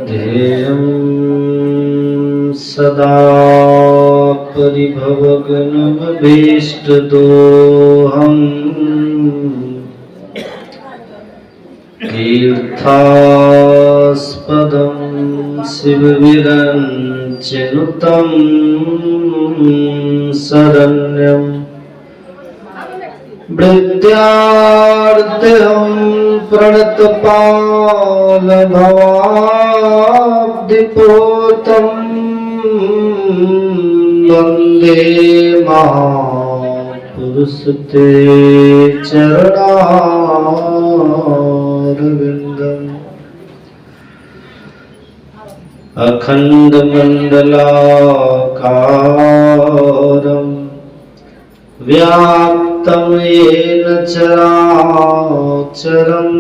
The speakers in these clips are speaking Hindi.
ध्येयं सदा परिभवग्नमभीष्टदोहम् तीर्थास्पदं शिवविरञ्चिनुतं शरण्यम् वृत्यार्थिहं प्रणतपालभवाब्धिपोतं वन्दे महापुरुषते चरणारविन्दम् अखण्डमण्डलाकारम् व्याप्तं येन चराचरं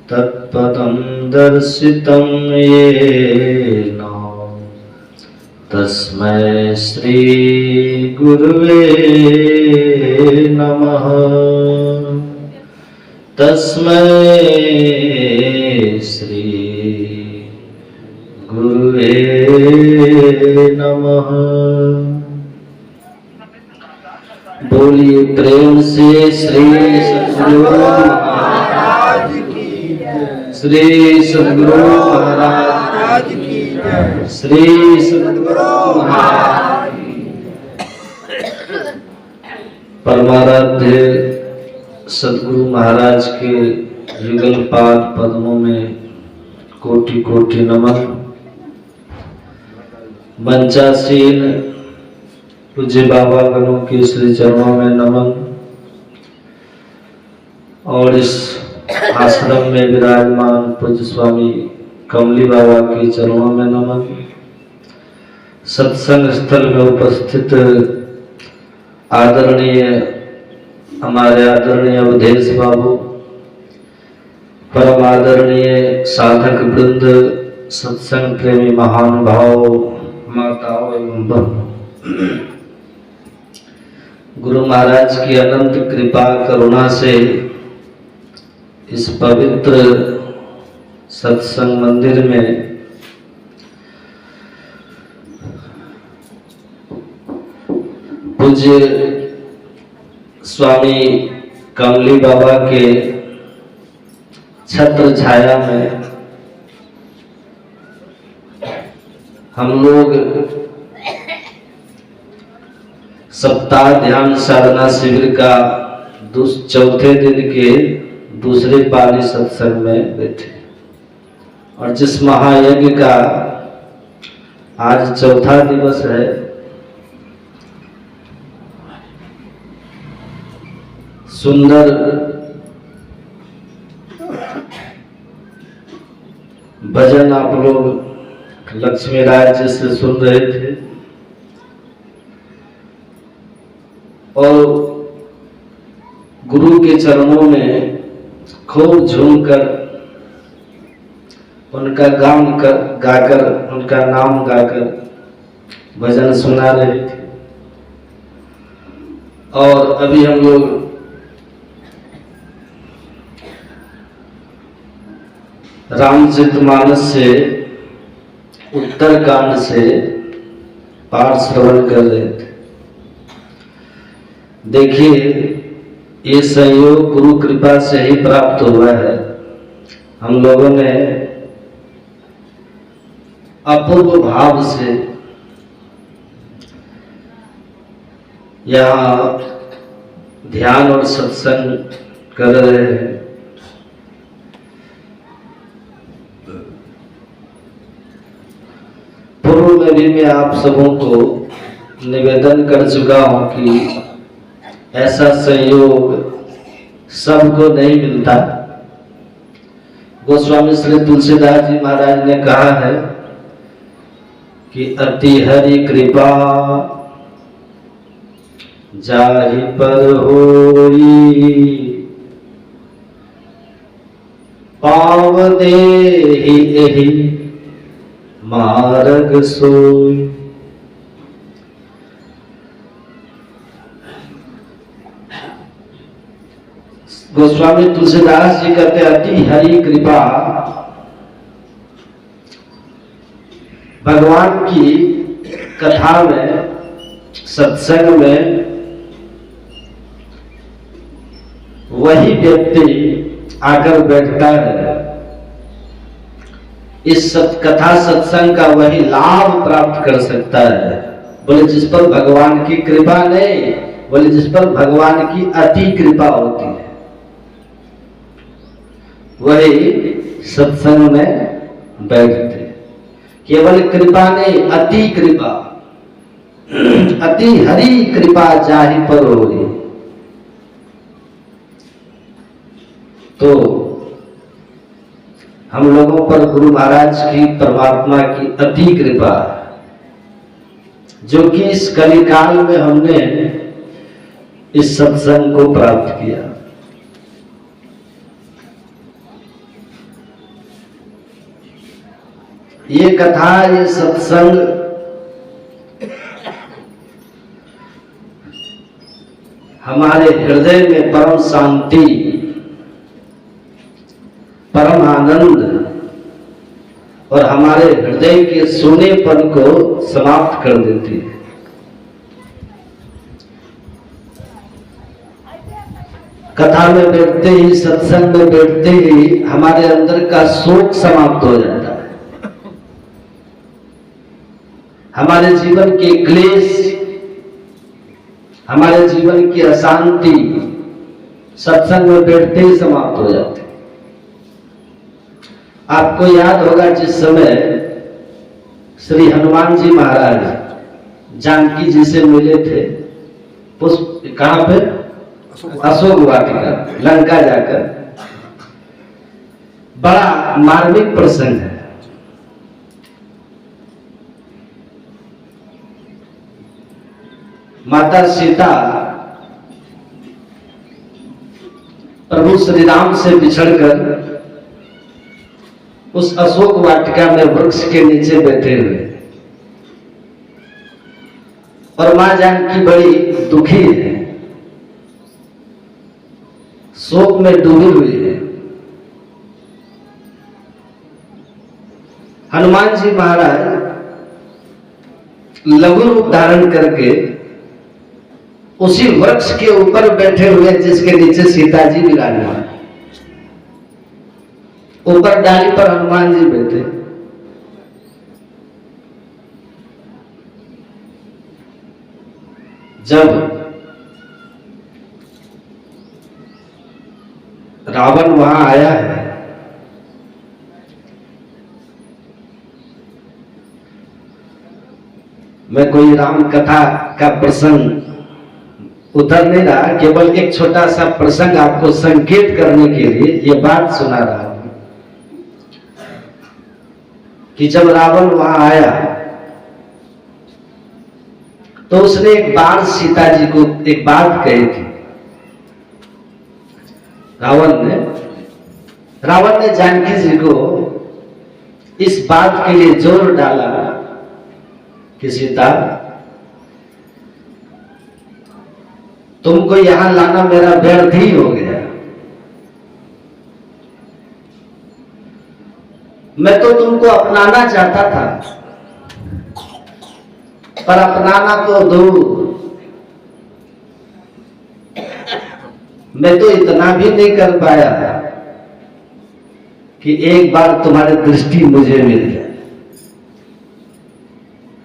तत्पदं दर्शितं येन तस्मै श्री गुरुवे नमः। तस्मै श्री गुरुवे नमः। बोलिए प्रेम से श्री सद्गुरु महाराज की जय। श्री सद्गुरु महाराज की जय। श्री सद्गुरु महाराज। परमाराध्य सद्गुरु महाराज के युगल पाद पद्मों में कोटि कोटि नमन। मंचासीन पूज्य बाबा गणों के श्री चरणों में नमन और इस आश्रम में विराजमान पूज्य स्वामी कमली बाबा के चरणों में नमन। सत्संग स्थल में उपस्थित आदरणीय हमारे आदरणीय अवधेश बाबू, परम आदरणीय साधक वृंद, सत्संग प्रेमी महानुभाव, माताओं एवं बहनों, गुरु महाराज की अनंत कृपा करुणा से इस पवित्र सत्संग मंदिर में पूज्य स्वामी कमली बाबा के छत्र छाया में हम लोग सप्ताह ध्यान साधना शिविर का चौथे दिन के दूसरे पाली सत्संग में बैठे और जिस महायज्ञ का आज चौथा दिवस है, सुंदर भजन आप लोग लक्ष्मी राज जी से सुन रहे थे और गुरु के चरणों में खूब झूमकर उनका गाकर उनका नाम गाकर भजन सुना रहे थे। और अभी हम लोग रामचरितमानस से उत्तरकांड से पाठ श्रवण कर रहे थे। देखिए, ये संयोग गुरु कृपा से ही प्राप्त हुआ है। हम लोगों ने अपूर्व भाव से यहाँ ध्यान और सत्संग कर रहे हैं। पूर्व में भी मैं आप सबों को निवेदन कर चुका हूं कि ऐसा संयोग सबको नहीं मिलता। गोस्वामी श्री तुलसीदास जी महाराज ने कहा है कि अति हरि कृपा जाहि पर होई, पाव देहि एहि मार्ग सोई। गोस्वामी तुलसीदास जी कहते अति हरि कृपा, भगवान की कथा में, सत्संग में वही व्यक्ति आकर बैठता है, इस कथा सत्संग का वही लाभ प्राप्त कर सकता है। बोले जिस पर भगवान की कृपा नहीं, बोले जिस पर भगवान की अति कृपा होती है, वही सत्संग में बैठते। केवल कृपा नहीं, अति कृपा, अति हरि कृपा जाहि पर होई। तो हम लोगों पर गुरु महाराज की, परमात्मा की अति कृपा, जो कि इस कलिकाल में हमने इस सत्संग को प्राप्त किया। ये कथा, ये सत्संग हमारे हृदय में परम शांति, परम आनंद और हमारे हृदय के सोनेपन को समाप्त कर देती है। कथा में बैठते ही, सत्संग में बैठते ही हमारे अंदर का शोक समाप्त हो जाता है। हमारे जीवन के क्लेश, हमारे जीवन की अशांति सत्संग में बैठते ही समाप्त हो जाते। आपको याद होगा जिस समय श्री हनुमान जी महाराज जानकी जी से मिले थे, पुष्प कहां पे, अशोक वाटिका, लंका जाकर, बड़ा मार्मिक प्रसंग है। माता सीता प्रभु श्री राम से बिछड़कर उस अशोक वाटिका में वृक्ष के नीचे बैठे हुए, और मां जानकी बड़ी दुखी है, शोक में डूबी हुई है। हनुमान जी महाराज लघु रूप धारण करके उसी वृक्ष के ऊपर बैठे हुए जिसके नीचे सीता जी विराजमान, ऊपर डाली पर हनुमान जी बैठे। जब रावण वहां आया है, मैं कोई राम कथा का प्रसंग उतर नहीं रहा, केवल एक छोटा सा प्रसंग आपको संकेत करने के लिए ये बात सुना रहा हूं कि जब रावण वहां आया तो उसने एक बार सीता जी को एक बात कही थी। रावण ने जानकी जी को इस बात के लिए जोर डाला कि सीता, तुमको यहां लाना मेरा व्यर्थ ही हो गया। मैं तो तुमको अपनाना चाहता था, पर अपनाना तो दूर, मैं तो इतना भी नहीं कर पाया कि एक बार तुम्हारी दृष्टि मुझे मिल जाए,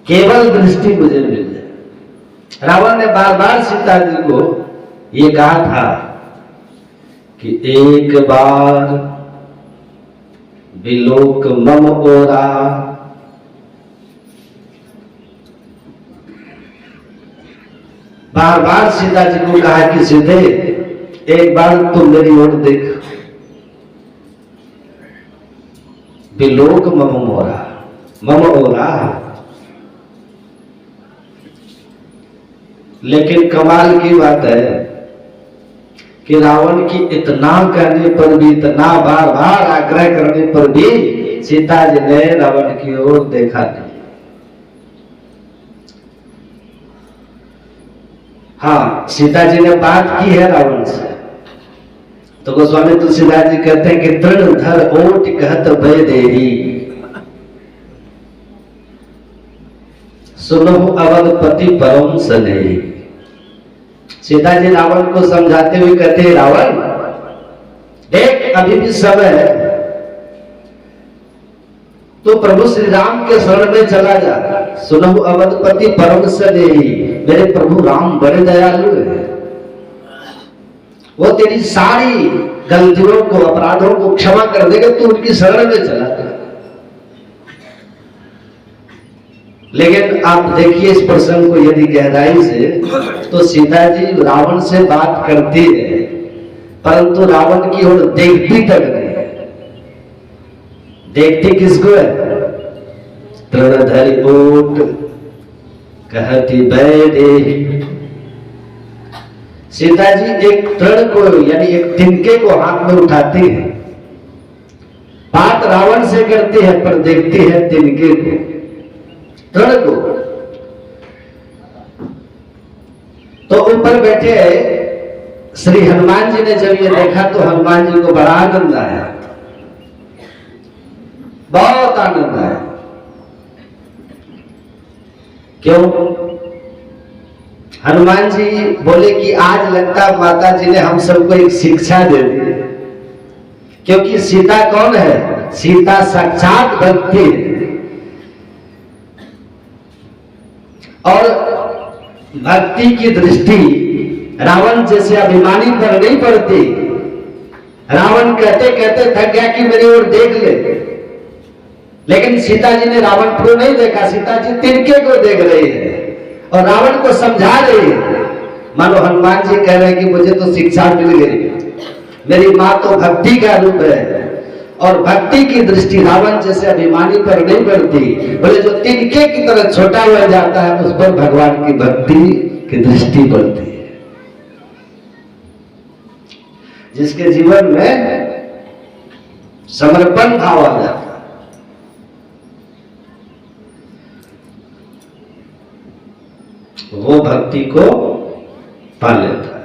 केवल दृष्टि मुझे मिल जाए। रावण ने बार बार सीता जी को ये कहा था कि एक बार विलोक मम ओरा, बार बार सीता जी को कहा कि सीधे एक बार तुम मेरी ओर देख, विलोक मम मोरा, मम ओरा। लेकिन कमाल की बात है कि रावण की इतना कहने पर भी, इतना बार बार आग्रह करने पर भी सीता जी ने रावण की ओर देखा नहीं। हाँ, सीता जी ने बात की है रावण से, तो गोस्वामी तुलसीदास जी कहते हैं कि तृण धर ओट कहत भय देही, सुनो अवधपति परम सनेही। सीता जी रावण को समझाते हुए कहते हैं, रावण देख अभी भी समय है, तो प्रभु श्री राम के शरण में चला जा। सुनो अवधपति परम सनेही, मेरे प्रभु राम बड़े दयालु है, वो तेरी सारी गलतियों को अपराधों को क्षमा कर देगा, तू उनकी शरण में चला जा। लेकिन आप देखिए इस प्रसंग को यदि गहराई से, तो सीता जी रावण से बात करती है, परंतु रावण की ओर देखती तक नहीं। देखती किसको है? तृण धरि ओट कहती भय देही। सीता जी एक तृण को यानी एक तिनके को हाथ में उठाती है, बात रावण से करती है पर देखती है तिनके को, तृण को। तो ऊपर बैठे श्री हनुमान जी ने जब ये देखा तो हनुमान जी को बड़ा आनंद आया, बहुत आनंद आया। क्यों? हनुमान जी बोले कि आज लगता माता जी ने हम सबको एक शिक्षा दे दी, क्योंकि सीता कौन है? सीता साक्षात भक्ति है, और भक्ति की दृष्टि रावण जैसे अभिमानी पर नहीं पड़ती। रावण कहते कहते थक गया कि मेरी ओर देख ले, लेकिन सीता जी ने रावण को नहीं देखा, सीता जी तिनके को देख रही है और रावण को समझा रही है। मानो हनुमान जी कह रहे हैं कि मुझे तो शिक्षा मिल गई, मेरी माँ तो भक्ति का रूप है, और भक्ति की दृष्टि रावण जैसे अभिमानी पर नहीं पड़ती। बोले जो तिनके की तरह छोटा हुआ जाता है उस पर भगवान की भक्ति की दृष्टि पड़ती है। जिसके जीवन में समर्पण भाव आ जाता है, वो भक्ति को पा लेता है।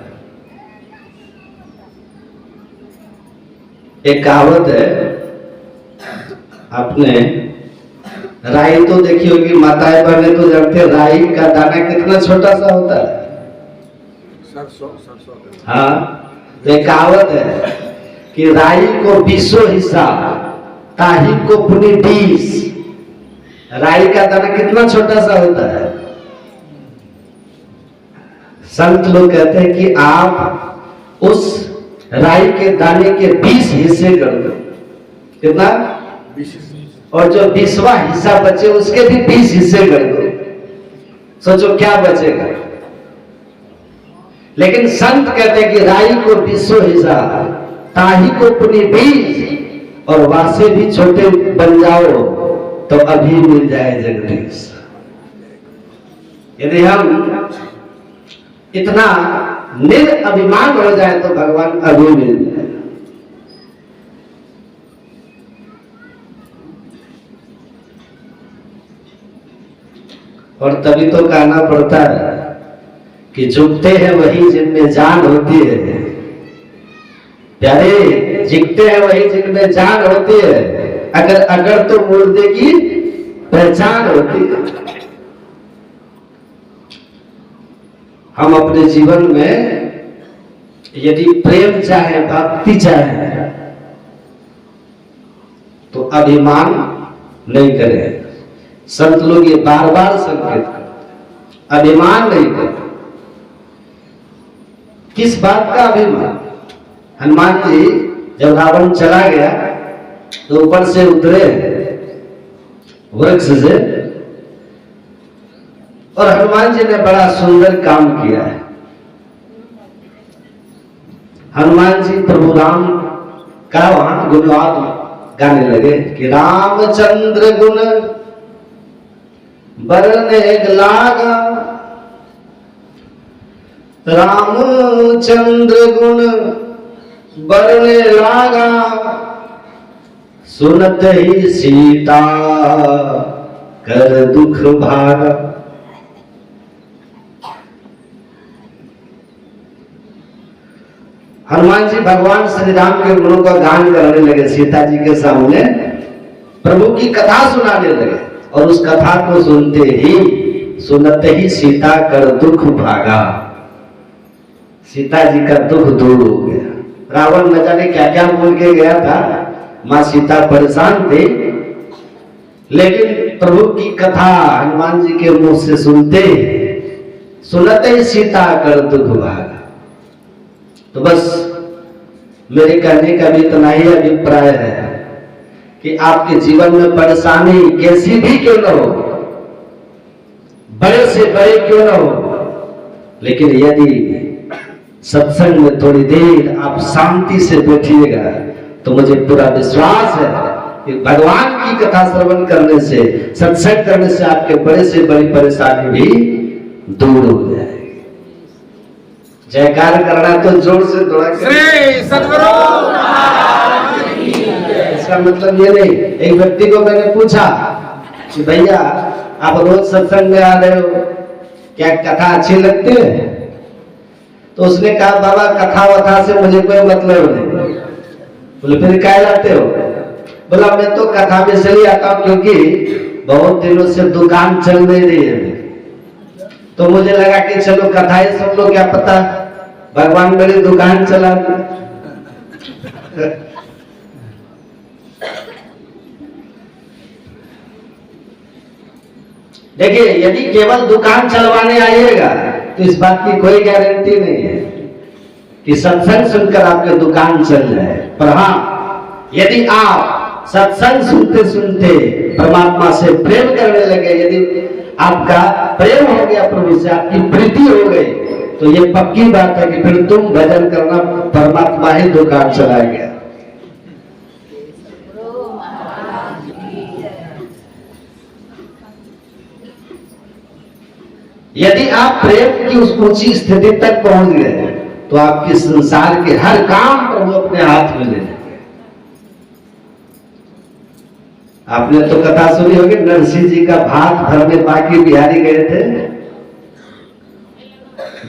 एक कहावत है, आपने राई तो देखी होगी, माताएं बहनें तो जानते हैं राई का दाना कितना छोटा सा होता है। हाँ, तो एक कहावत है कि राई को 20 हिस्सा ताही को पुनी 20। राई का दाना कितना छोटा सा होता है। संत लोग कहते हैं कि आप उस राई के दाने के 20 हिस्से कर दो। कितना? 20। और जो 20वां हिस्सा बचे उसके भी 20 हिस्से कर दो, सोचो क्या बचेगा। लेकिन संत कहते हैं कि राई को 20 हिस्सा ताही को पुनी 20, और वासे भी छोटे बन जाओ तो अभी मिल जाए जगदीश। यदि हम इतना निर्अभिमान हो जाए तो भगवान अभी मिल जाए। और तभी तो कहना पड़ता है कि झुकते हैं वही जिनमें जान होती है, प्यारे झुकते हैं वही जिनमें जान होती है, अगर तो मुर्दे की पहचान होती है। हम अपने जीवन में यदि प्रेम चाहे, भक्ति चाहे, तो अभिमान नहीं करें। संत लोग ये बार बार संकेत करते, अभिमान नहीं करते। किस बात का अभिमान? हनुमान जी जब रावण चला गया तो ऊपर से उतरे वृक्ष से, और हनुमान जी ने बड़ा सुंदर काम किया है। हनुमान जी प्रभु राम का वहां गुणवाद गाने लगे कि रामचंद्र गुण बरने लागा, रामचंद्र गुण बरने लागा, सुनत ही सीता कर दुख भागा। हनुमान जी भगवान श्री राम के गुणों का गान करने लगे सीता जी के सामने, प्रभु की कथा सुनाने लगे। और उस कथा को सुनते ही सीता कर दुख भागा, सीता जी का दुख दूर हो गया। रावण न जाने क्या क्या बोल के गया था, मां सीता परेशान थी, लेकिन प्रभु की कथा हनुमान जी के मुंह से सुनते ही सीता कर दुख भागा। तो बस मेरे कहने का भी इतना ही अभिप्राय है कि आपके जीवन में परेशानी कैसी भी क्यों न हो, बड़े से बड़े क्यों न हो, लेकिन यदि सत्संग में थोड़ी देर आप शांति से बैठिएगा तो मुझे पूरा विश्वास है कि भगवान की कथा श्रवण करने से, सत्संग करने से आपके बड़े से बड़ी परेशानी भी दूर हो जाएगी। जयकार करना तो जोर से थोड़ा श्री सद्गुरु। इसका मतलब ये नहीं, एक व्यक्ति को मैंने पूछा कि भैया आप रोज सत्संग में आ रहे हो, क्या कथा अच्छी लगती है? तो उसने कहा बाबा कथा वथा से मुझे कोई मतलब नहीं। बोले फिर क्या लाते हो? बोला मैं तो कथा में इसलिए आता हूँ क्योंकि बहुत दिनों से दुकान चल नहीं रही है, तो मुझे लगा कि चलो कथा ही सुन लो, क्या पता भगवान मेरी दुकान चला दे। देखिए यदि केवल दुकान चलवाने आइएगा तो इस बात की कोई गारंटी नहीं है कि सत्संग सुनकर आपकी दुकान चल जाए। पर हाँ, यदि आप सत्संग सुनते सुनते परमात्मा से प्रेम करने लगे, यदि आपका प्रेम हो गया प्रभु से, आपकी प्रीति हो गई, तो ये पक्की बात है कि फिर तुम भजन करना, परमात्मा ही दुकान चला गया। यदि आप प्रेम की उस ऊंची स्थिति तक पहुंच गए तो आपके संसार के हर काम प्रभु अपने हाथ में ले लेंगे। आपने तो कथा सुनी होगी, नरसिंह जी का भात भरने बाकी बिहारी गए थे।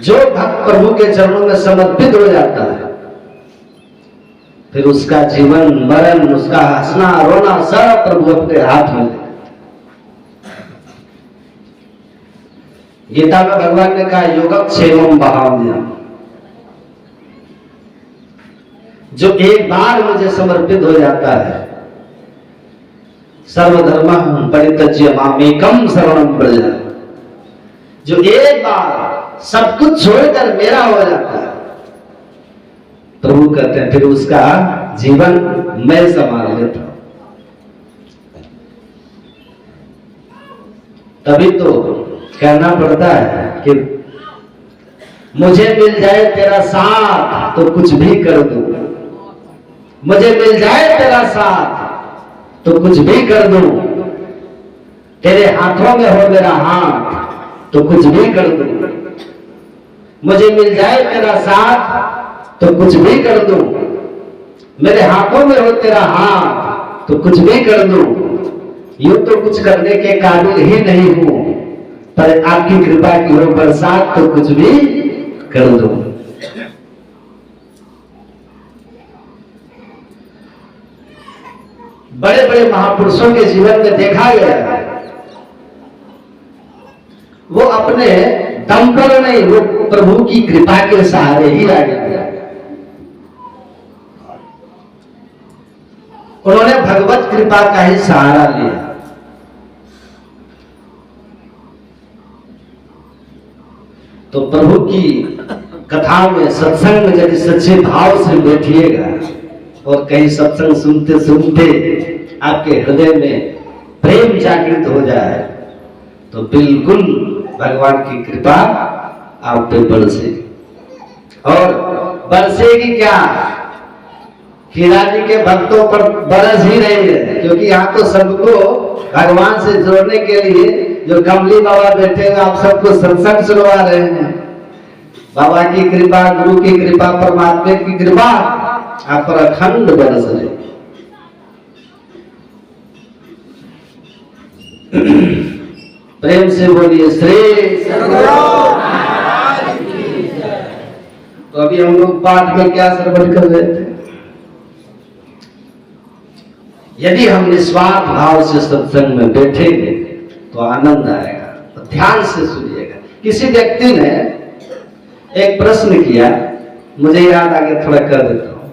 जो भक्त प्रभु के चरणों में समर्पित हो जाता है, फिर उसका जीवन मरण, उसका हंसना रोना सब प्रभु अपने हाथ में ले। गीता में भगवान ने कहा योगक्षेमम वहाम्यहम्, जो एक बार मुझे समर्पित हो जाता है, सर्वधर्मं परित्यज्य मामेकं शरणं व्रज, जो एक बार सब कुछ छोड़कर मेरा हो जाता है, प्रभु कहते हैं फिर उसका जीवन मैं संभाल लेता हूं। तभी तो कहना पड़ता है कि मुझे मिल जाए तेरा साथ तो कुछ भी कर दूं, मुझे मिल जाए तेरा साथ तो कुछ भी कर दूं, तेरे हाथों में हो मेरा हाथ तो कुछ भी कर दूं, मुझे मिल जाए तेरा साथ तो कुछ भी कर दूं, मेरे हाथों में हो तेरा हाथ तो कुछ भी कर दूं। यूं तो कुछ करने के काबिल ही नहीं हूं, पर आपकी कृपा की हो बरसात तो कुछ भी कर दूं। बड़े बड़े महापुरुषों के जीवन में देखा गया है, वो अपने दम पर नहीं, वो प्रभु की कृपा के सहारे ही आगे बढ़े। उन्होंने भगवत कृपा का ही सहारा लिया। तो प्रभु की कथा में, सत्संग में यदि सच्चे भाव से बैठिएगा और कहीं सत्संग सुनते सुनते आपके हृदय में प्रेम जागृत हो जाए तो बिल्कुल भगवान की कृपा आप पे बरसेगी। और बरसेगी क्या, हीरा जी के भक्तों पर बरस ही रही है, क्योंकि यहाँ तो सबको भगवान से जोड़ने के लिए जो कमली बाबा बैठे हुए आप सबको सत्संग सुनवा रहे हैं। बाबा की कृपा, गुरु की कृपा, परमात्मा की कृपा आप पर अखंड बरस रही। प्रेम से बोलिए श्री सद्गुरु। तो अभी हम लोग पाठ में क्या श्रवण कर रहे थे? यदि हम निस्वार्थ भाव से सत्संग में बैठेंगे तो आनंद आएगा। तो ध्यान से सुनिएगा। किसी व्यक्ति ने एक प्रश्न किया, मुझे याद आ गया, थोड़ा कर देता हूं।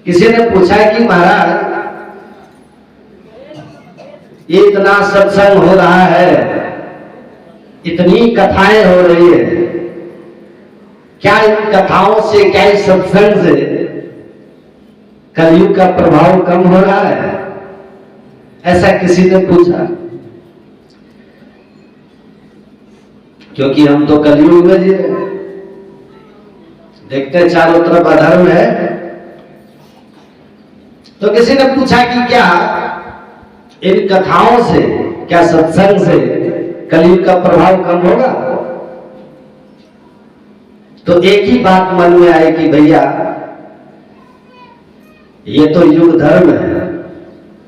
किसी ने पूछा कि महाराज इतना सत्संग हो रहा है, इतनी कथाएं हो रही है, क्या इन कथाओं से, क्या इस सत्संग से कलयुग का प्रभाव कम हो रहा है? ऐसा किसी ने पूछा। क्योंकि हम तो कलयुग में जी रहे हैं, देखते चारों तरफ अधर्म है। तो किसी ने पूछा कि क्या इन कथाओं से, क्या सत्संग से कलयुग का प्रभाव कम होगा? तो एक ही बात मन में आई कि भैया ये तो युग धर्म है।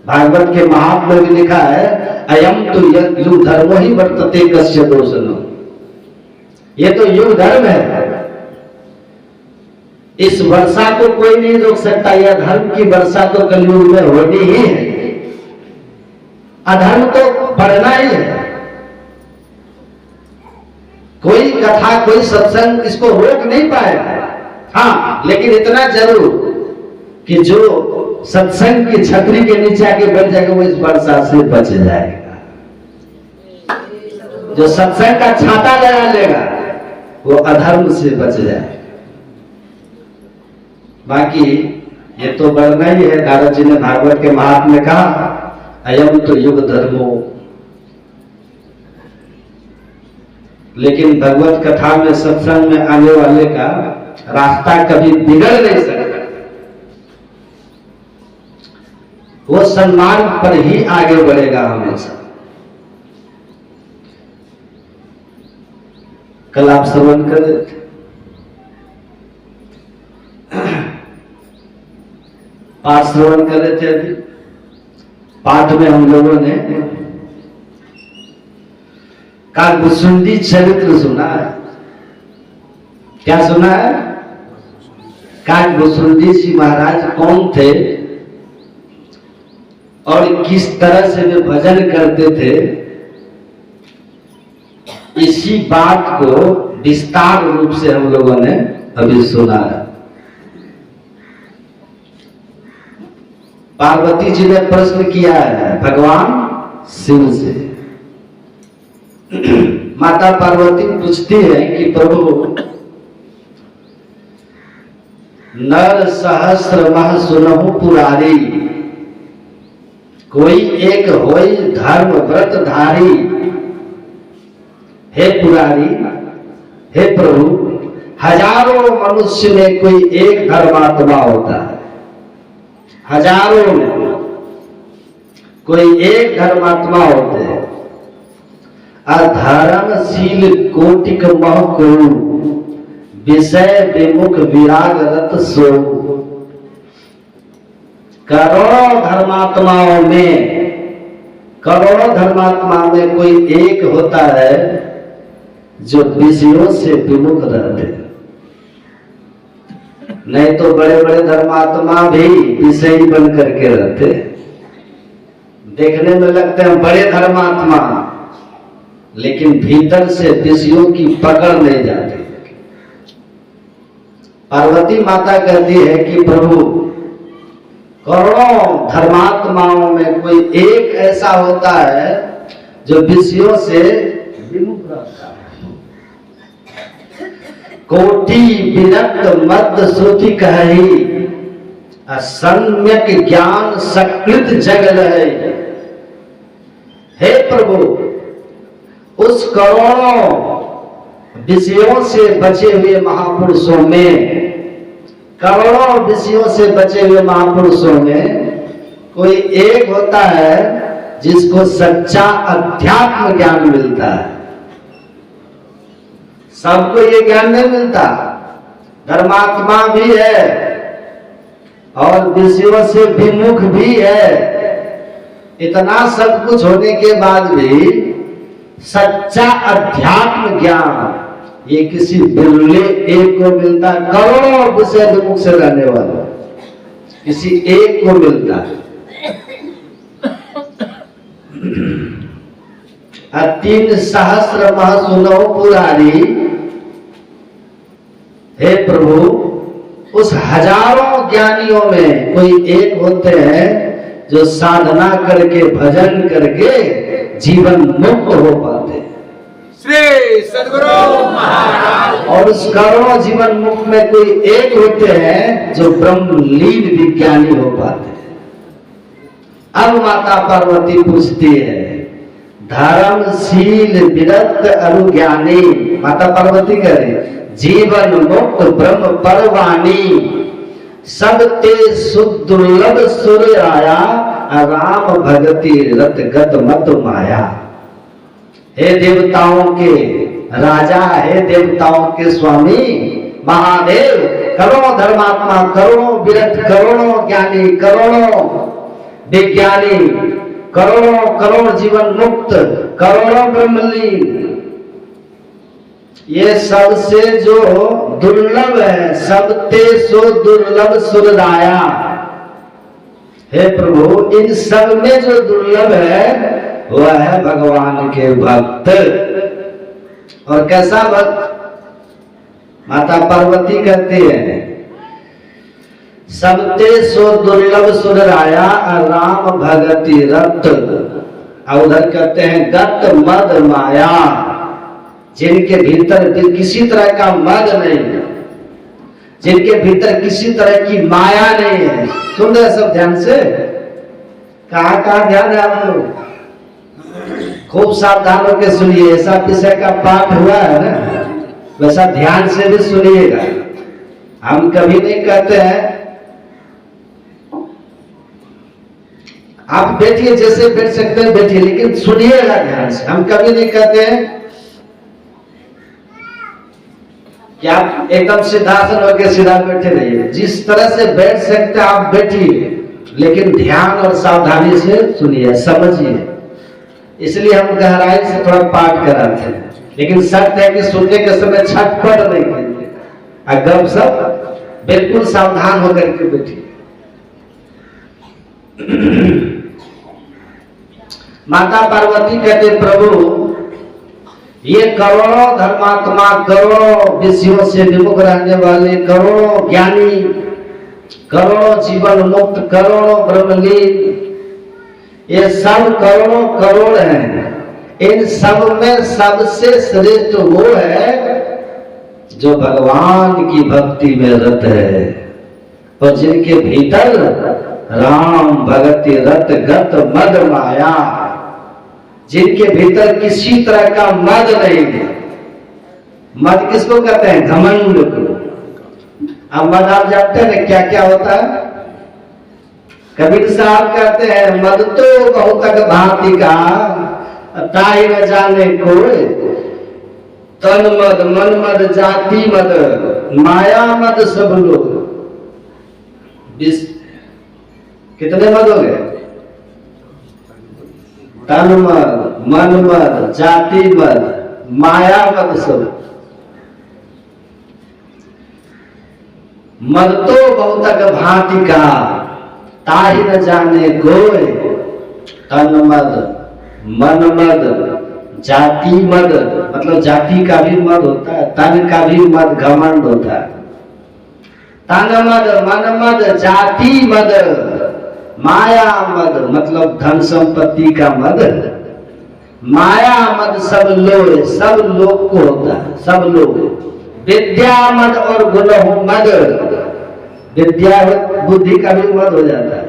भागवत के महात्म्य में भी लिखा है, अयम तो युग धर्मो ही वर्तते कस्य दोषनो। ये तो युग धर्म है, इस वर्षा को कोई नहीं रोक सकता। यह धर्म की वर्षा तो कलयुग में होनी ही है। अधर्म तो बढ़ना ही है। कोई कथा, कोई सत्संग इसको रोक नहीं पाएगा। हाँ, लेकिन इतना जरूर कि जो सत्संग की छतरी के नीचे आके बैठ जाएगा वो इस वर्षा से बच जाएगा। जो सत्संग का छाता लगा लेगा वो अधर्म से बच जाएगा। बाकी ये तो बढ़ना ही है। नारद जी ने भागवत के महात्म्य में कहा, अयम तो युग धर्मो। लेकिन भगवत कथा में, सत्संग में आने वाले का रास्ता कभी बिगड़ नहीं सकता। वो सन्मार्ग पर ही आगे बढ़ेगा हमेशा। कल आप श्रवण कर रहे थे, पाठ श्रवण कर रहे थे। अभी पाठ में हम लोगों ने काकभुसुंडी चरित्र सुना है। क्या सुना है? काकभुसुंडी जी महाराज कौन थे और किस तरह से वे भजन करते थे, इसी बात को विस्तार रूप से हम लोगों ने अभी सुना है। पार्वती जी ने प्रश्न किया है भगवान शिव से। माता पार्वती पूछती है कि प्रभु, नर सहस्र मह सुनहु पुरारी, कोई एक होई धर्म व्रत धारी। हे पुरारी, हे प्रभु, हजारों मनुष्य में कोई एक धर्मात्मा होता है। हजारों में कोई एक धर्मात्मा होते हैं। अधर्मशील कोटिक मह को विषय विमुख विराग रत सो। करोड़ों धर्मात्माओं में कोई एक होता है जो विषयों से विमुख रहते हैं। नहीं तो बड़े बड़े धर्मात्मा भी विषयी बन करके रहते हैं। देखने में लगते हैं बड़े धर्मात्मा, लेकिन भीतर से विषयों की पकड़ नहीं जाती। पार्वती माता कहती है कि प्रभु, करोड़ों धर्मात्माओं में कोई एक ऐसा होता है जो विषयों से विमुख रहता है। कोटि विरक्त मद श्रुति कही, सम्यक ज्ञान सकृत जग रहे। हे प्रभु, उस करोड़ों विषयों से बचे हुए महापुरुषों में, करोड़ों विषयों से बचे हुए महापुरुषों में कोई एक होता है जिसको सच्चा अध्यात्म ज्ञान मिलता है। सबको ये ज्ञान नहीं मिलता। धर्मात्मा भी है और विषयों से विमुख भी है। इतना सब कुछ होने के बाद भी सच्चा अध्यात्म ज्ञान, ये किसी बिरले एक को मिलता, करोड़ों विषय विमुख से रहने वाला किसी एक को मिलता है। 3 सहस्र मह सुनो पुरारी, हे प्रभु उस हजारों ज्ञानियों में कोई एक होते हैं जो साधना करके भजन करके जीवन मुक्त हो पाते हैं। श्री सद्गुरु महाराज। और उस करोड़ों जीवन मुक्त में कोई एक होते हैं जो ब्रह्मलीन विज्ञानी हो पाते हैं। अब माता पार्वती पूछती है, धर्मशील विरक्त अनुज्ञानी, माता पार्वती कह रही जीवन मुक्त ब्रह्म परवानी, सब ते सुदुर्लभ सुर आया, राम भगति रत गत मत माया। हे देवताओं के राजा, हे देवताओं के स्वामी महादेव, करोड़ों धर्मात्मा, करोड़ों विरत, करोड़ों ज्ञानी, करोड़ों विज्ञानी, करोड़ों करोड़ जीवन मुक्त, करोड़ों ब्रह्मलीन, ये सबसे जो दुर्लभ है, सबते सो दुर्लभ सुरदाया। हे प्रभु इन सब में जो दुर्लभ है वह है भगवान के भक्त। और कैसा भक्त? माता पार्वती कहती है, सबते सो दुर्लभ सुरदाया राम भगति रत। और उधर कहते हैं गत मद माया, जिनके भीतर किसी तरह का मद नहीं है, जिनके भीतर किसी तरह की माया नहीं है। सुन रहे सब ध्यान से? कहाँ कहाँ ध्यान है आप लोग? खूब सावधान होकर सुनिए, ऐसा विषय का पाठ हुआ है ना, वैसा ध्यान से भी सुनिएगा। हम कभी नहीं कहते हैं आप बैठिए, जैसे बैठ सकते हैं बैठिए, लेकिन सुनिएगा ध्यान से। हम कभी नहीं कहते हैं कि आप एकदम सिद्धासन होकर सीधा बैठे रहिए। जिस तरह से बैठ सकते हैं आप बैठिए, लेकिन ध्यान और सावधानी से सुनिए, समझिए। इसलिए हम गहराई से थोड़ा पाठ कराते हैं, लेकिन सत्य है कि सुनने के समय छटपट नहीं कीजिए, अगर सब बिल्कुल सावधान होकर के बैठिए। माता पार्वती कहते प्रभु ये करोड़ों धर्मात्मा, करोड़ों विषयों से विमुख रहने वाले, करोड़ों ज्ञानी, करोड़ों जीवन मुक्त, करोड़ों ब्रह्मलीन, ये सब करोड़ों करोड़ हैं। इन सब में सबसे श्रेष्ठ वो है जो भगवान की भक्ति में रत है, और जिनके भीतर राम भगति रत गत मद माया, जिनके भीतर किसी तरह का मद नहीं है। मद किसको कहते हैं? घमंड को। अब मद आप जानते हैं ना क्या क्या होता है? कबीर साहब कहते हैं मद तो बहुतक भांति का, ताई न जाने कोई, तन मद मन मद जाति मद माया मद सब लोग। कितने मद हो गए? तन मद, मन मद, जाति मद, माया मद सब। मद तो बहुतक भांति का, ताहि न जाने कोई, तन मद मन मद जाति मद, मतलब जाति का भी मद होता है, तन का भी मद घमंड होता है। तन मद मन मद जाति मद माया मद, मतलब धन संपत्ति का मद। माया मद सब लोग को होता है, सब लोग। विद्या मद और गुण मद, विद्या बुद्धि का भी मद हो जाता है,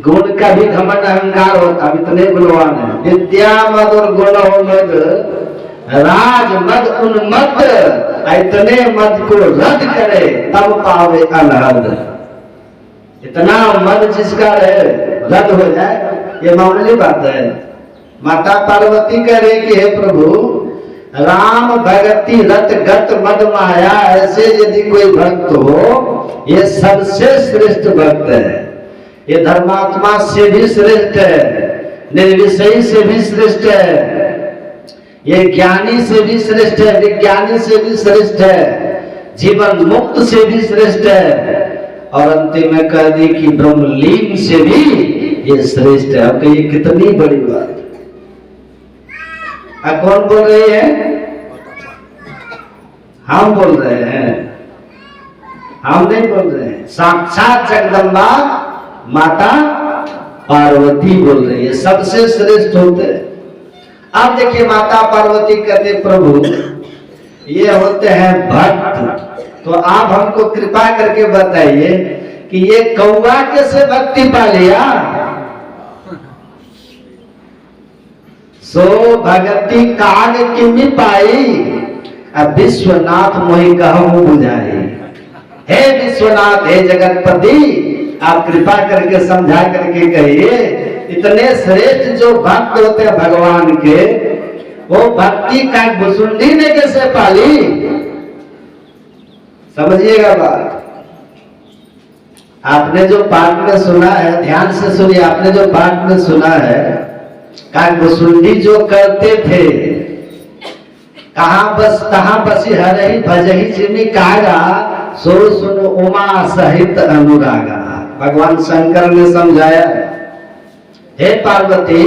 गुण का भी घमंड अहंकार होता है, इतने गुणवान है। विद्या मद और गुण मद, राज मद उन्मद, इतने मद को रद्द करे तब पावे अनहद। इतना मद जिसका रहे रद्द हो जाए, ये मामूली बात है। माता पार्वती कह रहे कि हे प्रभु राम भगति रत गत मद माया, ऐसे यदि कोई भक्त हो, ये सबसे श्रेष्ठ भक्त है। ये धर्मात्मा से भी श्रेष्ठ है, निर्विषयी से भी श्रेष्ठ है, ये ज्ञानी से भी श्रेष्ठ है, विज्ञानी से भी श्रेष्ठ है, जीवन मुक्त से भी श्रेष्ठ है, और अंतिम में कह दी कि ब्रह्मलीन से भी ये श्रेष्ठ है। अब ये कितनी बड़ी बात है। कौन बोल रही है? हम बोल रहे हैं, हम नहीं बोल रहे हैं। साक्षात जगदम्बा माता पार्वती बोल रही है, सबसे श्रेष्ठ होते हैं। अब देखिए माता पार्वती कहते प्रभु ये होते हैं भक्त, तो आप हमको कृपा करके बताइए कि ये कौवा कैसे भक्ति पा लिया? सो भगति काग किमि पाई, अब विश्वनाथ मोहि कहूं बुझाई। हे विश्वनाथ, हे जगतपति, आप कृपा करके समझा करके कहिए, इतने श्रेष्ठ जो भक्त होते हैं भगवान के, वो भक्ति का भुसुंडी ने कैसे पाली? समझिएगा बात। आपने जो पाठ में सुना है, ध्यान से सुनिए, आपने जो पाठ में सुना है, कागभुसुंडी जो करते थे, कहाँ बसी हरहि भजहि जिमि कागा, सो सुन उमा सहित अनुरागा। भगवान शंकर ने समझाया, हे पार्वती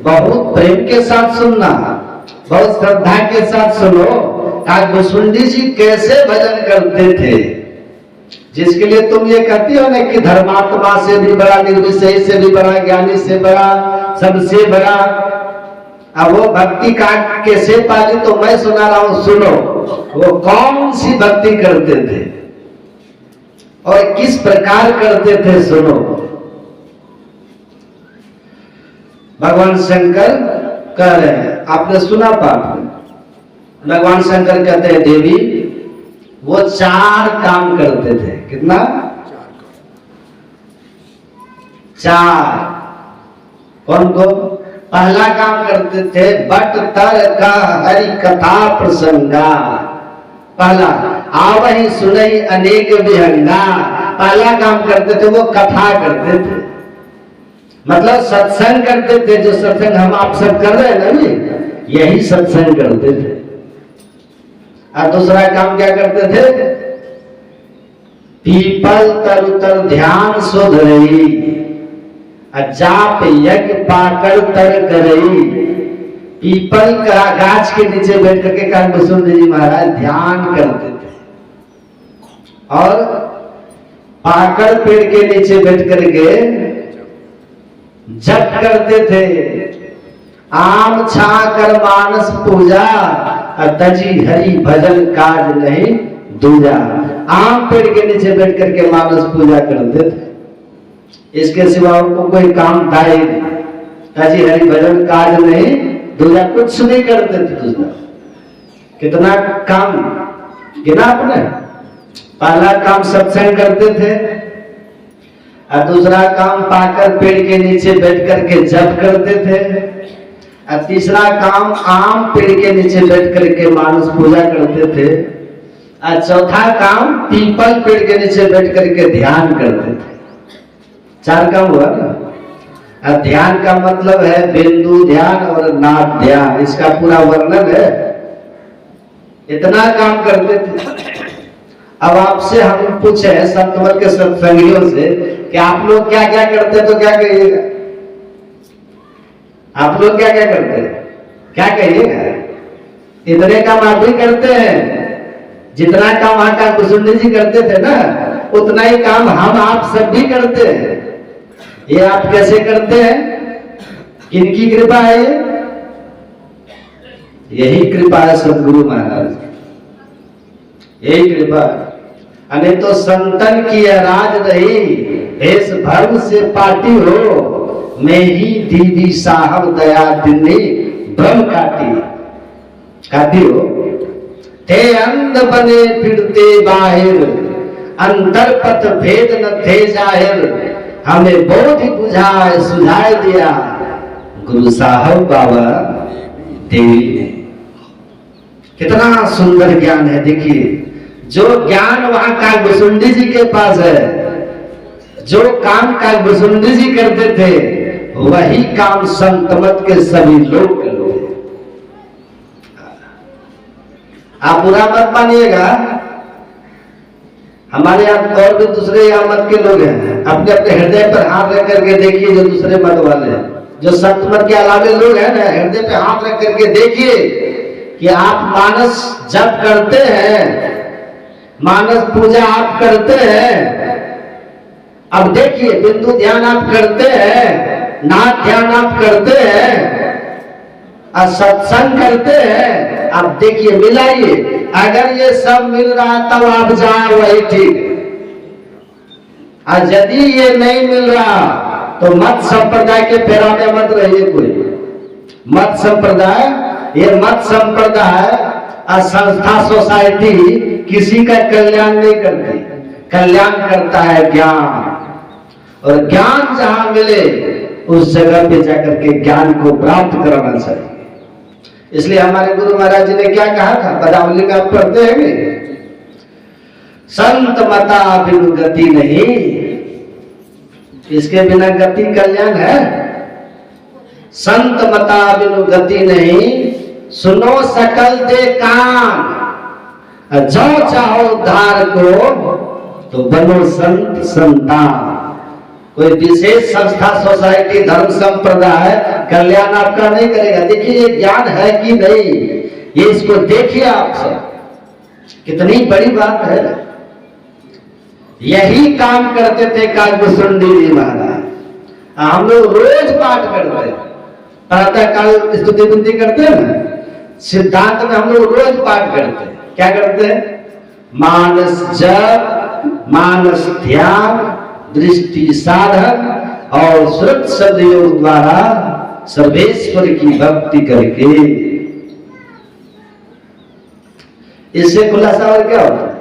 बहुत प्रेम के साथ सुनना, बहुत श्रद्धा के साथ सुनो। कागभुसुंडी जी कैसे भजन करते थे, जिसके लिए तुम ये कहती हो ना कि धर्मात्मा से भी बड़ा, निर्विषय से भी बड़ा, ज्ञानी से बड़ा, सबसे बड़ा। अब वो भक्ति काग कैसे पाली, तो मैं सुना रहा हूं, सुनो। वो कौन सी भक्ति करते थे और किस प्रकार करते थे, सुनो। भगवान शंकर कह रहे हैं, आपने सुना पाठ में, भगवान शंकर कहते हैं देवी वो 4 काम करते थे। कितना? 4। कौन को? पहला काम करते थे बट तर का हरि कथा प्रसंगा। पहला आवहि सुनई अनेक विहंगा। पहला काम करते थे वो कथा करते थे, मतलब सत्संग करते थे। जो सत्संग हम आप सब कर रहे हैं ना भी, यही सत्संग करते थे। और दूसरा काम क्या करते थे? पीपल तरुतर ध्यान शोध रही, जाप यज्ञ पाकर तर करई। पीपल का गाछ के नीचे बैठ करके कागभुसुंडी जी महाराज ध्यान करते थे, और पाकड़ पेड़ के नीचे बैठ करके जप करते थे। आम छा कर मानस पूजा, तजी हरि भजन काज नहीं दूजा। आम पेड़ के नीचे बैठ करके मानस पूजा करते थे, इसके सिवा उनको कोई काम था ही नहीं। तजी हरि भजन काज नहीं दूजा, कुछ नहीं करते थे दूसरा। कितना काम गिना आपने? पहला काम सत्संग करते थे, और दूसरा काम पाकर पेड़ के नीचे बैठ करके जप करते थे, और तीसरा काम आम पेड़ के नीचे बैठ करके मानस पूजा करते थे, और चौथा काम पीपल पेड़ के नीचे बैठ करके ध्यान करते थे। 4 काम हुआ ना। और ध्यान का मतलब है बिंदु ध्यान और नाद ध्यान, इसका पूरा वर्णन है। इतना काम करते थे। अब आपसे हम पूछे संतमत के सत्संगियों से कि आप लोग क्या क्या करते, तो क्या कहिएगा? आप लोग क्या क्या करते हैं, क्या कहिएगा? इतने काम आप भी करते हैं, जितना काम वहां कागभुसुंडी जी करते थे ना, उतना ही काम हम आप सब भी करते हैं। ये आप कैसे करते हैं? किनकी कृपा है ये? यही कृपा है सदगुरु महाराज, यही कृपा। अने तो संतन की राज रही, देश भर से पार्टी हो, मैं ही दीदी साहब दया दिन्नी ब्रह्म काटी हो। थे अंध बने फिरते बाहिर, अंतर पथ भेद न थे जाहिर। हमें बोध बुझाए सुझाए दिया, गुरु साहब बाबा देवी ने। कितना सुंदर ज्ञान है। देखिए जो ज्ञान वहां कागभुसुंडी जी के पास है, जो काम कागभुसुंडी जी करते थे, वही काम संतमत के सभी लोग करते। आप बुरा मत मानिएगा, हमारे यहाँ और भी दूसरे यहाँ मत के लोग हैं, अपने अपने हृदय पर हाथ रख करके देखिए, जो दूसरे मत वाले हैं, जो संत मत के अलावे लोग हैं ना, हृदय पे हाथ रख करके देखिए कि आप मानस जप करते हैं, मानस पूजा आप करते हैं। अब देखिए, बिंदु ध्यान आप करते हैं, नाथ ध्यान आप करते हैं, और सत्संग करते हैं। अब देखिए, मिलाइए, अगर ये सब मिल रहा तब आप जाए वही ठीक, और यदि ये नहीं मिल रहा तो मत संप्रदाय के फेरा में मत रहिए कोई। मत संप्रदाय, ये मत संप्रदाय और संस्था सोसाइटी किसी का कल्याण नहीं करती, कल्याण करता है ज्ञान, और ज्ञान जहां मिले उस जगह पे जाकर के ज्ञान को प्राप्त कराना चाहिए। इसलिए हमारे गुरु महाराज जी ने क्या कहा था, पदावली में आप पढ़ते हैं, संत मता बिनु गति नहीं, इसके बिना गति कल्याण है। संत मता बिनु गति नहीं, सुनो सकल दे कान, जो चाहो उद्धार को तो बनो संत संतान। कोई विशेष संस्था सोसाइटी धर्म संप्रदाय कल्याण आपका नहीं करेगा। देखिए ये ज्ञान है कि नहीं, ये इसको देखिए आप सब, कितनी बड़ी बात है। यही काम करते थे कालभूषुंडी जी महाराज। हम लोग रोज पाठ करते, प्रातः काल स्तुति विनती करते हैं ना, सिद्धांत में हम लोग रोज पाठ करते। क्या करते हैं? मानस जप, मानस ध्यान, दृष्टि साधन और श्रुत सदयोग द्वारा सर्वेश्वर की भक्ति करके। इससे खुलासा और क्या होता है?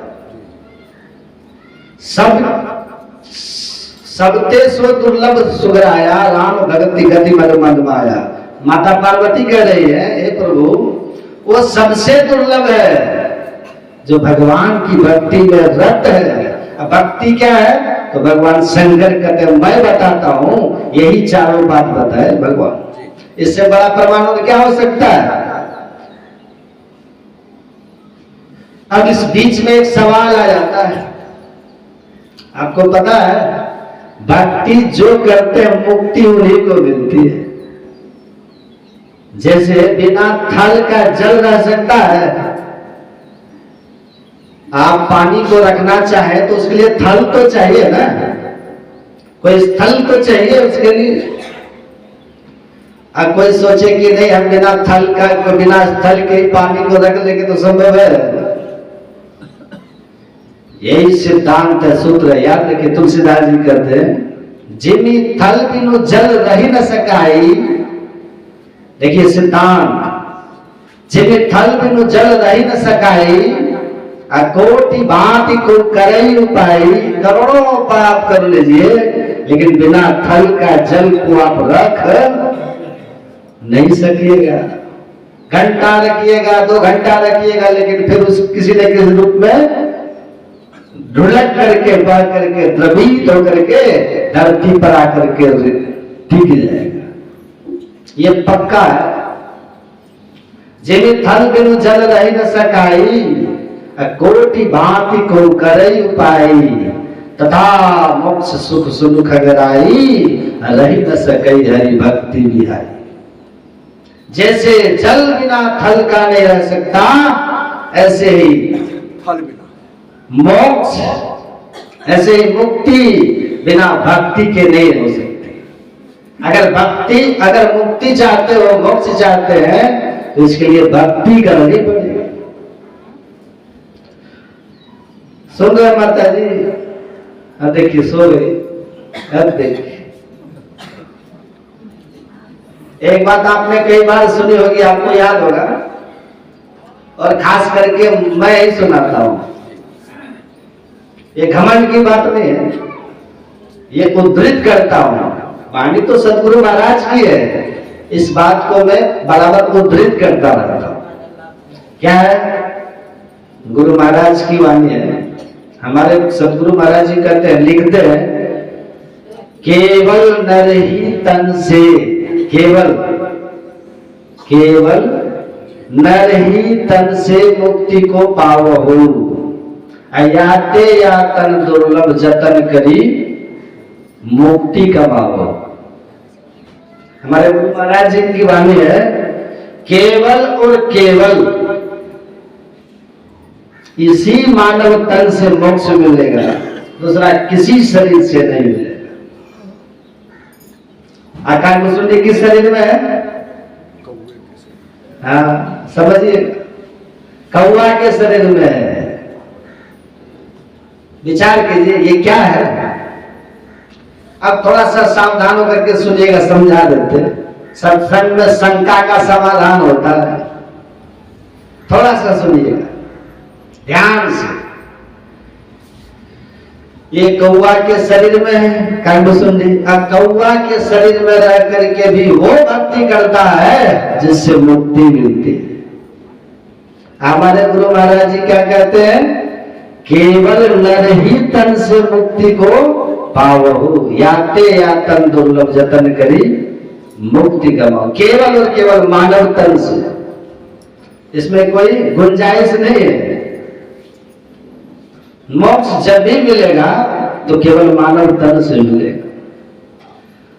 सबते सो दुर्लभ सुगराया, राम भक्ति गति मद मद माया। माता पार्वती कह रही है, हे प्रभु, वो सबसे दुर्लभ है जो भगवान की भक्ति में रत है। भक्ति क्या है? तो भगवान शंकर कहते हैं, मैं बताता हूं, यही चारों बात बताए भगवान। इससे बड़ा प्रमाण और क्या हो सकता है? अब इस बीच में एक सवाल आ जाता है, आपको पता है, भक्ति जो करते हैं मुक्ति उन्हीं को मिलती है। जैसे बिना थल का जल रह सकता है, आप पानी को रखना चाहे तो उसके लिए थल तो चाहिए ना, कोई स्थल तो चाहिए उसके लिए। अब कोई सोचे कि नहीं, हम बिना थल का, बिना स्थल के पानी को रख लेंगे तो संभव है? यही सिद्धांत है, सूत्र है, याद रखिए। तुलसीदास जी कहते हैं, जिमी थल बिनु जल रही न सकाई। देखिए सिद्धांत, जिमी थल बिनु जल रही न सकाई, कोटि भांति को करई उपाय। करोड़ों उपाय आप कर लीजिए, लेकिन बिना थल का जल को आप रख नहीं सकिएगा। घंटा रखिएगा, 2 घंटा रखिएगा, लेकिन फिर उस किसी न किसी रूप में ढुलक करके, बह करके, द्रवित होकर के धरती पर आकर के टिक जाएगा। ये पक्का है। जिमी थल बिनु जल रही न सकाई, कोटि भांति को करई उपाय। तथा मोक्ष सुख सुख अगराई, रही न सकई हरि भक्ति बिहाई। जैसे जल बिना थल का नहीं रह सकता, ऐसे ही थल बिना मोक्ष, ऐसे ही मुक्ति बिना भक्ति के नहीं हो सकती। अगर मुक्ति चाहते हो, मोक्ष चाहते हैं, तो इसके लिए भक्ति करनी पड़ेगी। सुन रहे माता जी? अब देखिए, सो गई। अब देखिए, एक बात आपने कई बार सुनी होगी, आपको याद होगा, और खास करके मैं ही सुनाता हूं। ये घमंड की बात नहीं है, ये उद्धृत करता हूं। वाणी तो सदगुरु महाराज की है, इस बात को मैं बराबर उद्धृत करता रहता हूं। क्या है? गुरु महाराज की वाणी है। हमारे सदगुरु महाराज जी कहते हैं, लिखते हैं, केवल नर ही तन से, केवल नर ही तन से मुक्ति को पावहु, याते या तन दुर्लभ जतन करी मुक्ति कमाओ। हमारे गुरु महाराज जी की वाणी है, केवल और केवल इसी मानव तन से मोक्ष मिलेगा, दूसरा किसी शरीर से नहीं मिलेगा। आकाश मुसुंडी किस शरीर में है? हाँ समझिए, कौआ के शरीर में है। विचार कीजिए ये क्या है। अब थोड़ा सा सावधान होकर के सुनिएगा, समझा देते। सत्संग में शंका का समाधान होता है, थोड़ा सा सुनिएगा ध्यान से। ये कौआ के शरीर में है कांडुसुंडी। अब कौआ के शरीर में रह करके भी वो भक्ति करता है जिससे मुक्ति मिलती है। हमारे गुरु महाराज जी क्या कहते हैं? केवल नर ही तन से मुक्ति को पावहु, याते या तन दुर्लभ जतन करी मुक्ति कमाओ। केवल और केवल मानव तन से, इसमें कोई गुंजाइश नहीं है। मोक्ष जब भी मिलेगा तो केवल मानव तन से मिलेगा।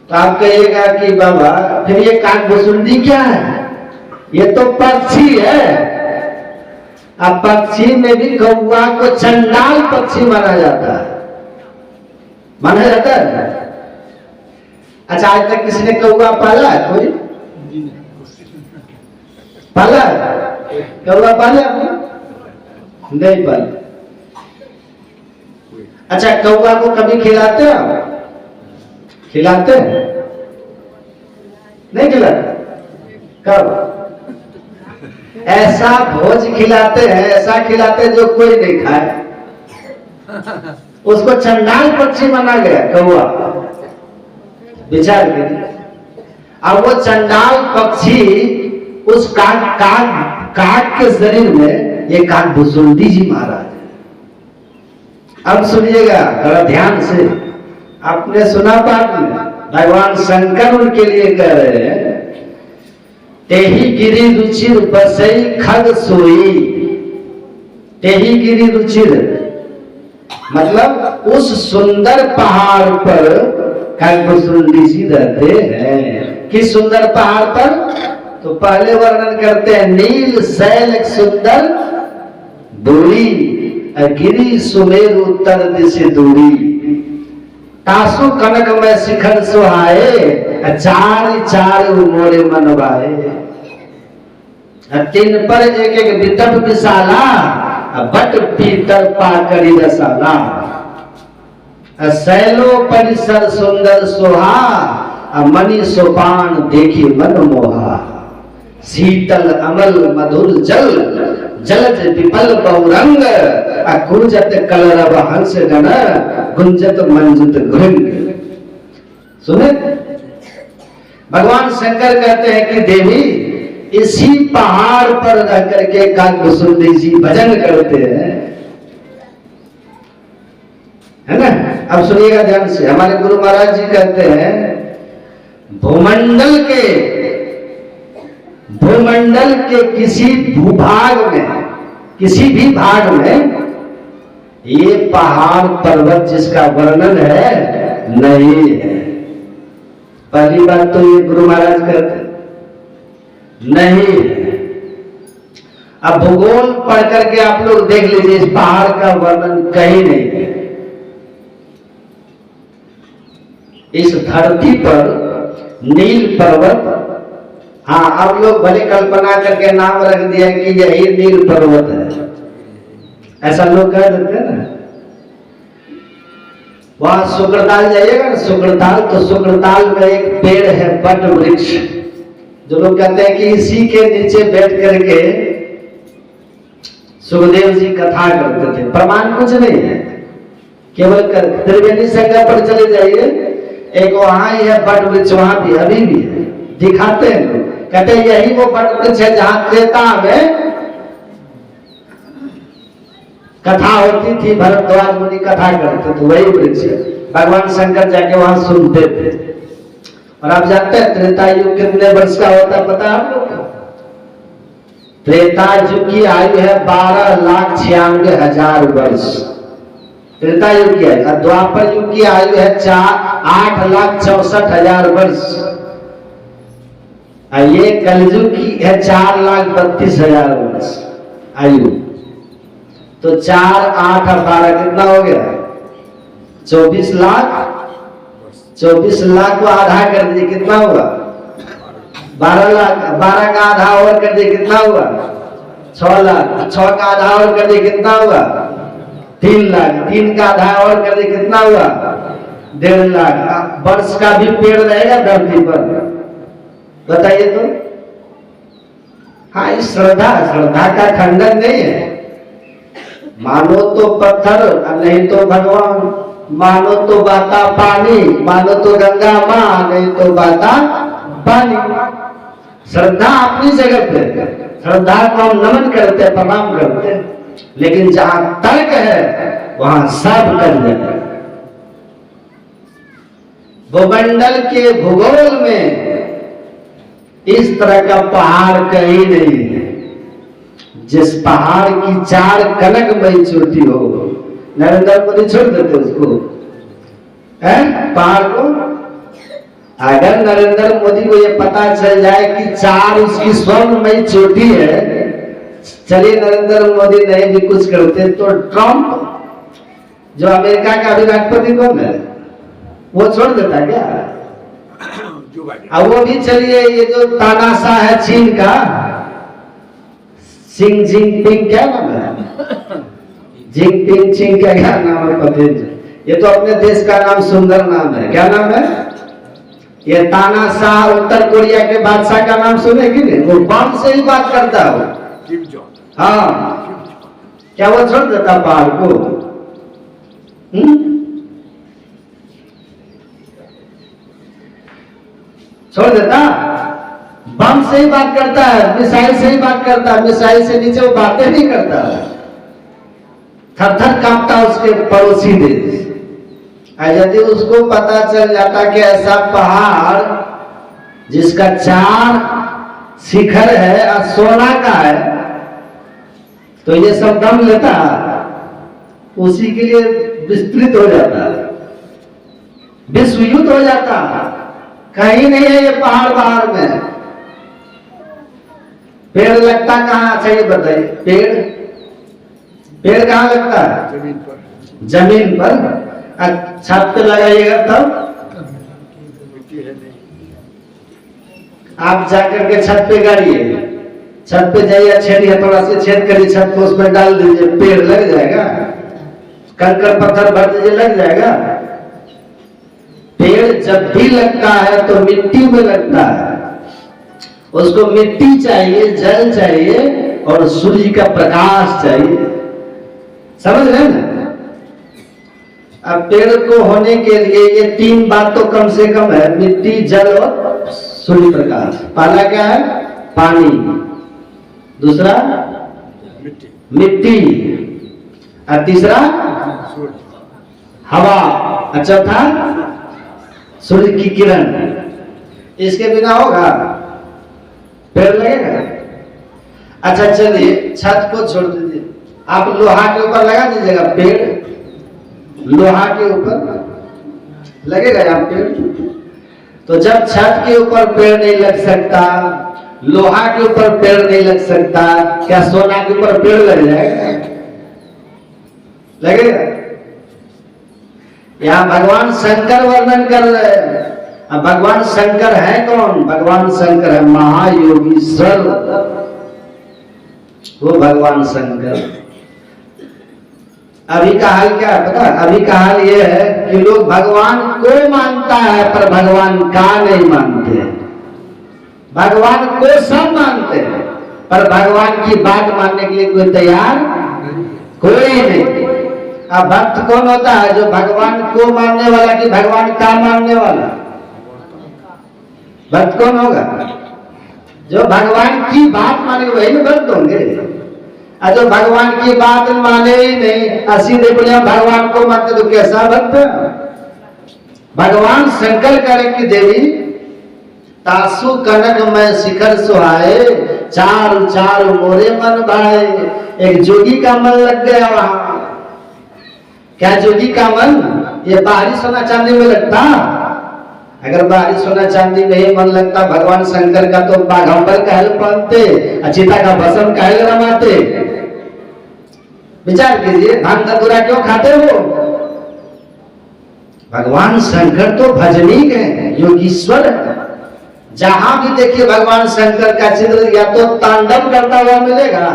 तो आप कहिएगा कि बाबा फिर ये काकभुसुंडी क्या है? ये तो पक्षी है। अब पक्षी में भी कौआ को चंडाल पक्षी माना जाता है, माना जाता है। अच्छा आज तक किसी ने कौआ पाला है? कोई पाला? कौआ पाला? नहीं पाला। अच्छा कौआ को कभी खिलाते हो? खिलाते नहीं? खिलाते कब? ऐसा भोज खिलाते हैं, ऐसा खिलाते हैं जो कोई नहीं खाए, उसको चंडाल पक्षी माना गया कौआ। विचार कीजिए। अब वो चंडाल पक्षी उस काक के शरीर में ये काकभुसुंडी जी महाराज। अब सुनिएगा थोड़ा ध्यान से। आपने सुना पाठ में भगवान शंकर उनके लिए कह रहे हैं, तेहि गिरि रुचिर बसई खग सोई। तेहि गिरि रुचिर मतलब उस सुंदर पहाड़ पर काकभुसुंडी जी रहते हैं। किस सुंदर पहाड़ पर? तो पहले वर्णन करते हैं, नील शैल सुंदर दूरी, गिरी सुमेरु उत्तर दिशे दूरी। तासु कनक में शिखर सुहाए, चार चार मोरे मनवाए। तीन पर एक एक वितप विशाला, बट पीतर पाकड़ी रसाला। शैलो परिसर सुंदर सोहा, मणि सोपान देखी मन मोहा। शीतल अमल मधुर जल, जलज विपल बहुरंग। गुंजत कलरव हंस गण, गुंजत मंजित घृंग। सुने भगवान शंकर कहते हैं कि देवी इसी पहाड़ पर रह करके काकभुसुंडी जी भजन करते हैं, है ना। अब सुनिएगा ध्यान से। हमारे गुरु महाराज जी कहते हैं, भूमंडल के किसी भूभाग में, किसी भी भाग में ये पहाड़ पर्वत जिसका वर्णन है नहीं है। पहली बात तो ये गुरु महाराज कहते नहीं। अब भूगोल पढ़ करके आप लोग देख लीजिए, इस पहाड़ का वर्णन कहीं नहीं है। इस धरती पर नील पर्वत, हाँ अब लोग भले कल्पना करके नाम रख दिया कि यही नील पर्वत है, ऐसा लोग कह देते हैं ना। वहां शुक्रताल जाइएगा ना, शुक्रताल, तो शुक्रताल में एक पेड़ है बट वृक्ष, जो लोग कहते हैं कि इसी के नीचे बैठ करके सुखदेव जी कथा करते थे। प्रमाण कुछ नहीं है, केवल त्रिवेणी संगम पर चले जाइए, एक वहां ही है बट वृक्ष, वहां भी अभी भी है, दिखाते हैं लोग, कहते हैं यही वो बट वृक्ष है जहां त्रेता में कथा होती थी, भरद्वाज मुनि कथा करते थे, वही वृक्ष है। भगवान शंकर जाके वहां सुनते थे। और आप जानते हैं त्रेता युग कितने वर्ष का होता है, पता है आप लोग को? त्रेता युग की आयु है 12,96,000 वर्ष, त्रेता युग की आयु। द्वापर युग की आयु है 8,64,000 वर्ष। ये कलयुग की है 4,32,000 वर्ष आयु। तो 4, 8 और 12 कितना हो गया? 24 लाख। 24 लाख को आधा कर दीजिए, कितना हुआ? 12 लाख। 12 का आधा और कर दिए, कितना हुआ? 6 लाख। 6 का आधा और कर दिए, कितना हुआ? 3 लाख। 3 का आधा और कर दिए, कितना हुआ? 1.5 लाख। वर्ष का भी पेड़ रहेगा धरती पर, बताइए तो। हाँ, इस श्रद्धा का खंडन नहीं है। मानो तो पत्थर, नहीं तो भगवान। मानो तो बाता पानी, मानो तो गंगा माँ, नहीं तो बाता पानी। श्रद्धा अपनी जगह पे, श्रद्धा को हम नमन करते, प्रणाम करते, लेकिन जहां तर्क है वहां सब कर देते। भूमंडल के भूगोल में इस तरह का पहाड़ कहीं नहीं है जिस पहाड़ की 4 कनकमयी चोटी हो। नरेंद्र मोदी छोड़ देते उसको, है पहाड़ को। अगर नरेंद्र मोदी को ये पता चल जाए कि 4 उसकी स्वर्णमयी चोटी है, चलिए नरेंद्र मोदी नहीं भी कुछ करते तो ट्रंप जो अमेरिका का अभी राष्ट्रपति कौन है, वो छोड़ देता क्या? अब वो भी चलिए, ये जो तानाशाह है चीन का, सिंह जिनपिंग, क्या नाम है? जिनपिंग चिंग क्या नाम है? पता, ये तो अपने देश का नाम सुंदर नाम है, क्या नाम है? ये तानाशाह उत्तर कोरिया के बादशाह का नाम सुने कि नहीं? वो बम से ही बात करता है। हाँ, क्या वो छोड़ देता पहाड़ को? छोड़ देता? बम से ही बात करता है, मिसाइल से ही बात करता है। मिसाइल से नीचे वो बातें नहीं करता है। थर-थर कांपता उसके पड़ोसी देश। यदि उसको पता चल जाता कि ऐसा पहाड़ जिसका 4 शिखर है और सोना का है, तो ये सब दम लेता, उसी के लिए विस्तृत हो जाता, विश्व युद्ध हो जाता। कहीं नहीं है ये पहाड़ बाहर में। पेड़ लगता कहाँ? अच्छा ये बताइए, पेड़ कहाँ लगता है? जमीन पर। छत पे लगाइएगा तब आप जाकर के छत पे गाड़िए, छत पे जाइए, छेड़िए, थोड़ा से छेद करिए छत को, उसमें डाल दीजिए, पेड़ लग जाएगा। कंकड़ पत्थर भर दीजिए, लग जाएगा। पेड़ जब भी लगता है तो मिट्टी में लगता है। उसको मिट्टी चाहिए, जल चाहिए और सूर्य का प्रकाश चाहिए। समझ रहे हैं ना? अब पेड़ को होने के लिए ये 3 बात तो कम से कम है, मिट्टी, जल और सूर्य प्रकाश। पहला क्या है? पानी। दूसरा मिट्टी। और तीसरा हवा। और चौथा सूर्य की किरण। इसके बिना होगा? पेड़ लगेगा? अच्छा चलिए, छत को छोड़ दीजिए, आप लोहा के ऊपर लगा दीजिएगा पेड़। लोहा के ऊपर लगेगा यहाँ पेड़? तो जब छत के ऊपर पेड़ नहीं लग सकता, लोहा के ऊपर पेड़ नहीं लग सकता, क्या सोना के ऊपर पेड़ लग जाएगा? लगेगा? यहाँ भगवान शंकर वर्णन कर रहे हैं। अब भगवान शंकर है कौन? भगवान शंकर है महायोगीश्वर, वो भगवान शंकर। अभी का हाल क्या है पता? अभी का हाल ये है कि लोग भगवान को मानता है पर भगवान का नहीं मानते। भगवान को सब मानते हैं पर भगवान की बात मानने के लिए कोई तैयार कोई नहीं। अब भक्त कौन होता है? जो भगवान को मानने वाला कि भगवान का मानने वाला? भक्त कौन होगा? जो भगवान की बात माने वही भक्त होंगे। जो भगवान की बात माने ही नहीं, सीधे बोले भगवान को मानते, तो कैसा भक्त है? भगवान शंकर करे कि देवी तासु कनक में शिखर सुहाए, चार चार मोरे मन भाई। एक जोगी का मन लग गया वहां। क्या जोगी का मन? ये बाहरी सोना चांदी में लगता। अगर बाहरी सोना चांदी नहीं मन लगता भगवान शंकर का तो बाघंबर कहल पहनते, अचिता का भस्म कहल रमाते। विचार कीजिए, भांग धतूरा क्यों खाते हो? भगवान शंकर तो भजनीक है, योगीश्वर है। जहां भी देखिए भगवान शंकर का चित्र या तो तांडव करता हुआ मिलेगा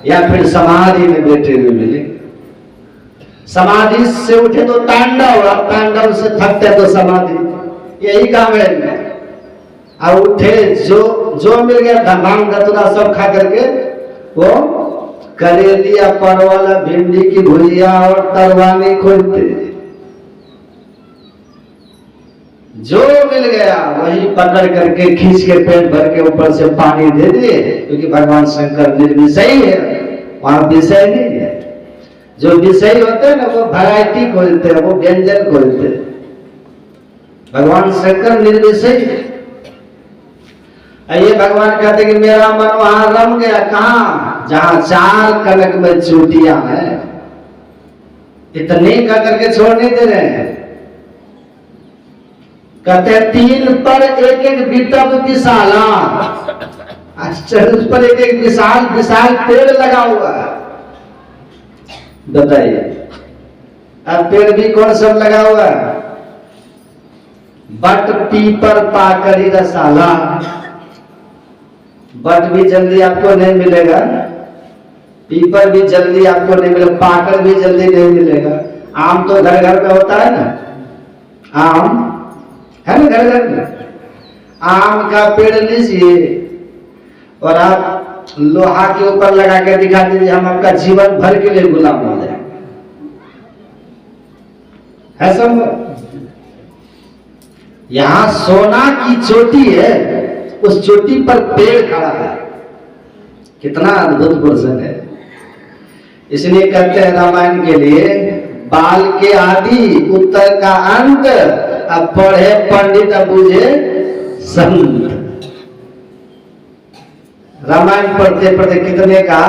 या फिर समाधि में बैठे हुए मिलेगा। समाधि से उठे तो तांडव, और तांडव से थकते तो समाधि। यही काम है। और उठे जो मिल गया भांग धतूरा सब खा करके वो करेलिया, परवल, भिंडी की भुजिया और तरवानी खोजते। जो मिल गया वही पकड़ करके खींच के पेट भर के ऊपर से पानी दे दिए, क्योंकि भगवान शंकर निर्विषयी है, वहां विषय नहीं है। जो विषयी होते हैं ना वो वैरायटी खोजते हैं, वो व्यंजन खोजते हैं। भगवान शंकर निर्विषयी है। ये भगवान कहते कि मेरा मन वहां रम गया। कहां? जहां चार कनक में चोटियां हैं। इतने का करके छोड़ नहीं दे रहे हैं। कहते तीन पर एक एक विटब विशाला। उस पर एक एक विशाल विशाल पेड़ लगा हुआ है। बताइए, अब पेड़ भी कौन सब लगा हुआ है? बट पीपर पाकड़ी रसाला। बट भी जल्दी आपको नहीं मिलेगा, पीपर भी जल्दी आपको नहीं मिलेगा, पाकड़ भी जल्दी नहीं मिलेगा। आम तो घर घर में होता है ना, आम है ना घर घर में। आम का पेड़ लीजिए और आप लोहा के ऊपर लगा के दिखा दीजिए, हम आपका जीवन भर के लिए गुलाम हो जाए। है संभव? यहां सोना की चोटी है, उस चोटी पर पेड़ खड़ा है। कितना अद्भुत प्रसंग है। इसलिए कहते हैं रामायण के लिए बाल के आदि उत्तर का अंत, अब पढ़े पंडित अब बुझे संत। रामायण पढ़ते पढ़ते कितने का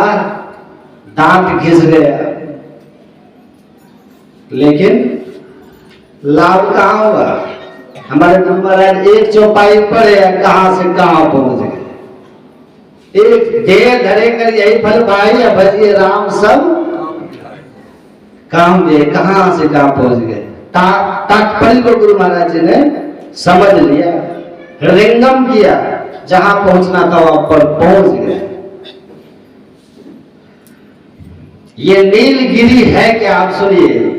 दांत घिस गया, लेकिन लाभ कहां हुआ? हमारे गुरु महाराज एक चौपाई पढ़े कहां से कहां पहुंच गए। एक देह धरे कर यही फल भाई, भजिए राम सब काम दे। कहां से कहां पहुंच गए। तात्पर्य को गुरु महाराज जी ने समझ लिया, हृदयंगम किया, जहां पहुंचना था वहां पर पहुंच गए। ये नीलगिरी है क्या? आप सुनिए,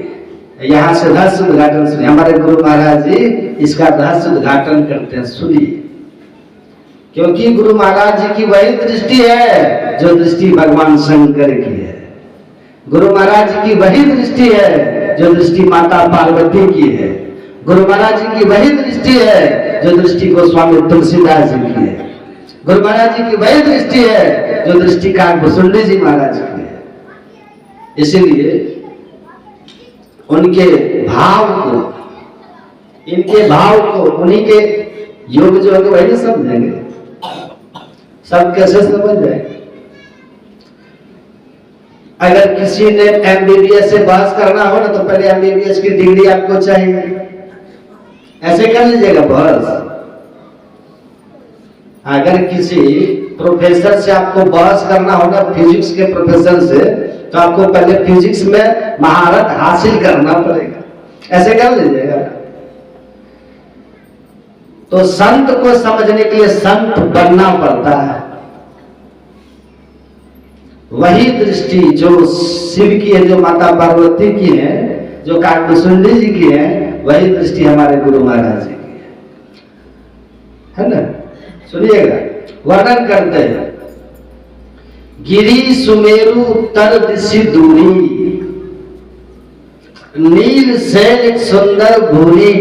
यहां से रहस्य उद्घाटन सुनिए। हमारे गुरु महाराज जी इसका रहस्य उद्घाटन करते हैं, सुनिए। क्योंकि गुरु महाराज जी की वही दृष्टि है जो दृष्टि भगवान शंकर की है। गुरु महाराज जी की वही दृष्टि है जो दृष्टि माता पार्वती की है। गुरु महाराज जी की वही दृष्टि है जो दृष्टि गोस्वामी तुलसीदास जी की है। गुरु महाराज जी की वही दृष्टि है जो दृष्टि का भुसुंडी जी महाराज की है। इसीलिए उनके भाव को, इनके भाव को, उन्हीं के योग जो है वही समझेंगे। सब कैसे समझ जाएंगे? अगर किसी ने एमबीबीएस से बहस करना हो ना तो पहले एमबीबीएस की डिग्री आपको चाहिए। ऐसे कर लीजिएगा बहस। अगर किसी प्रोफेसर से आपको बहस करना हो ना, फिजिक्स के प्रोफेसर से, तो आपको पहले फिजिक्स में महारत हासिल करना पड़ेगा। ऐसे कर लीजिएगा। तो संत को समझने के लिए संत बनना पड़ता है। वही दृष्टि जो शिव की है, जो माता पार्वती की है, जो काकभुसुंडी जी की है, वही दृष्टि हमारे गुरु महाराज जी की है ना। सुनिएगा, वर्णन करते हैं। गिरी सुमेरु उत्तर दिशि दूरी, नील शैल सुंदर भूरी।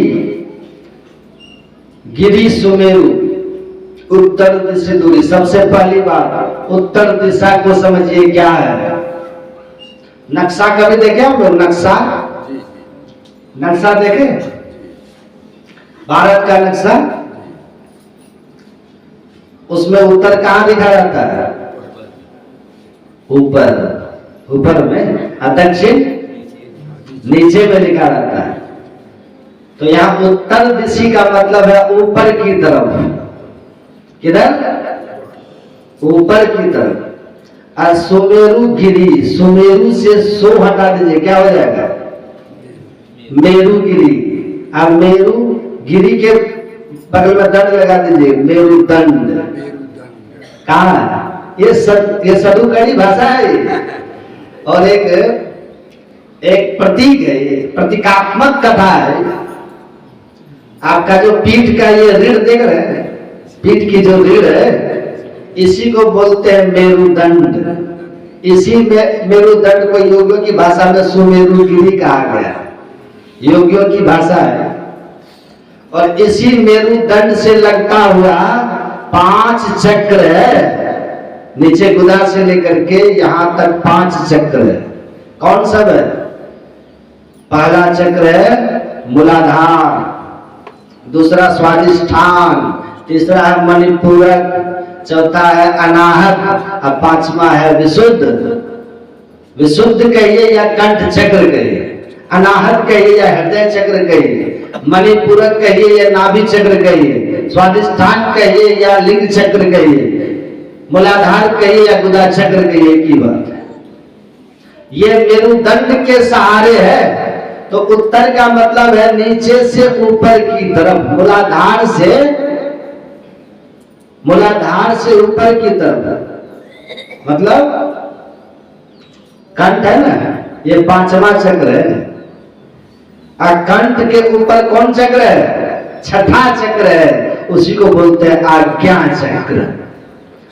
गिरी सुमेरु उत्तर दिशा दूरी। सबसे पहली बात, उत्तर दिशा को समझिए क्या है। नक्शा कभी देखे हम लोग? नक्शा, नक्शा देखे? भारत का नक्शा उसमें उत्तर कहाँ लिखा जाता है? ऊपर, ऊपर में, और दक्षिण नीचे में लिखा रहता है। तो यहाँ उत्तर दिशा का मतलब है ऊपर की तरफ। किधर? ऊपर की तरफ। और सुमेरु गिरी, सुमेरु से सो हटा दीजिए, क्या हो जाएगा? मेरुगिरी। अब मेरु गिरी के बगल में दंड लगा दीजिए, मेरुदंड। कहा? ये सदुकड़ी भाषा है और एक प्रतीक है, ये प्रतीकात्मक कथा है। आपका जो पीठ का ये रीढ़ देख रहे हैं, पीठ की जो रीढ़ है, इसी को बोलते हैं मेरुदंड। इसी में मेरुदंड को योगियों की भाषा में सुमेरुगिरी कहा गया, योगियों की भाषा है। और इसी मेरुदंड से लगता हुआ 5 चक्र है, नीचे गुदा से लेकर के यहां तक 5 चक्र है। कौन सब है? पहला चक्र है मूलाधार, दूसरा स्वादिष्ठान, तीसरा है मणिपूरक, चौथा है अनाहत, और 5वां है विशुद्ध। विशुद्ध कहिए या कंठ चक्र कहिए, अनाहत कहिए या हृदय चक्र कहिए, मणिपूरक कहिए या नाभि चक्र कहिए, स्वादिष्ठान कहिए या लिंग चक्र कहिए, मूलाधार कहिए या गुदा चक्र कहिए, एक ही बात है। ये मेरुदंड के सहारे है। तो उत्तर का मतलब है नीचे से ऊपर की तरफ, मूलाधार से ऊपर की तरफ। मतलब कंठ है ना, ये 5वां चक्र है। और कंठ के ऊपर कौन चक्र है? 6ठा चक्र है, उसी को बोलते हैं आज्ञा चक्र।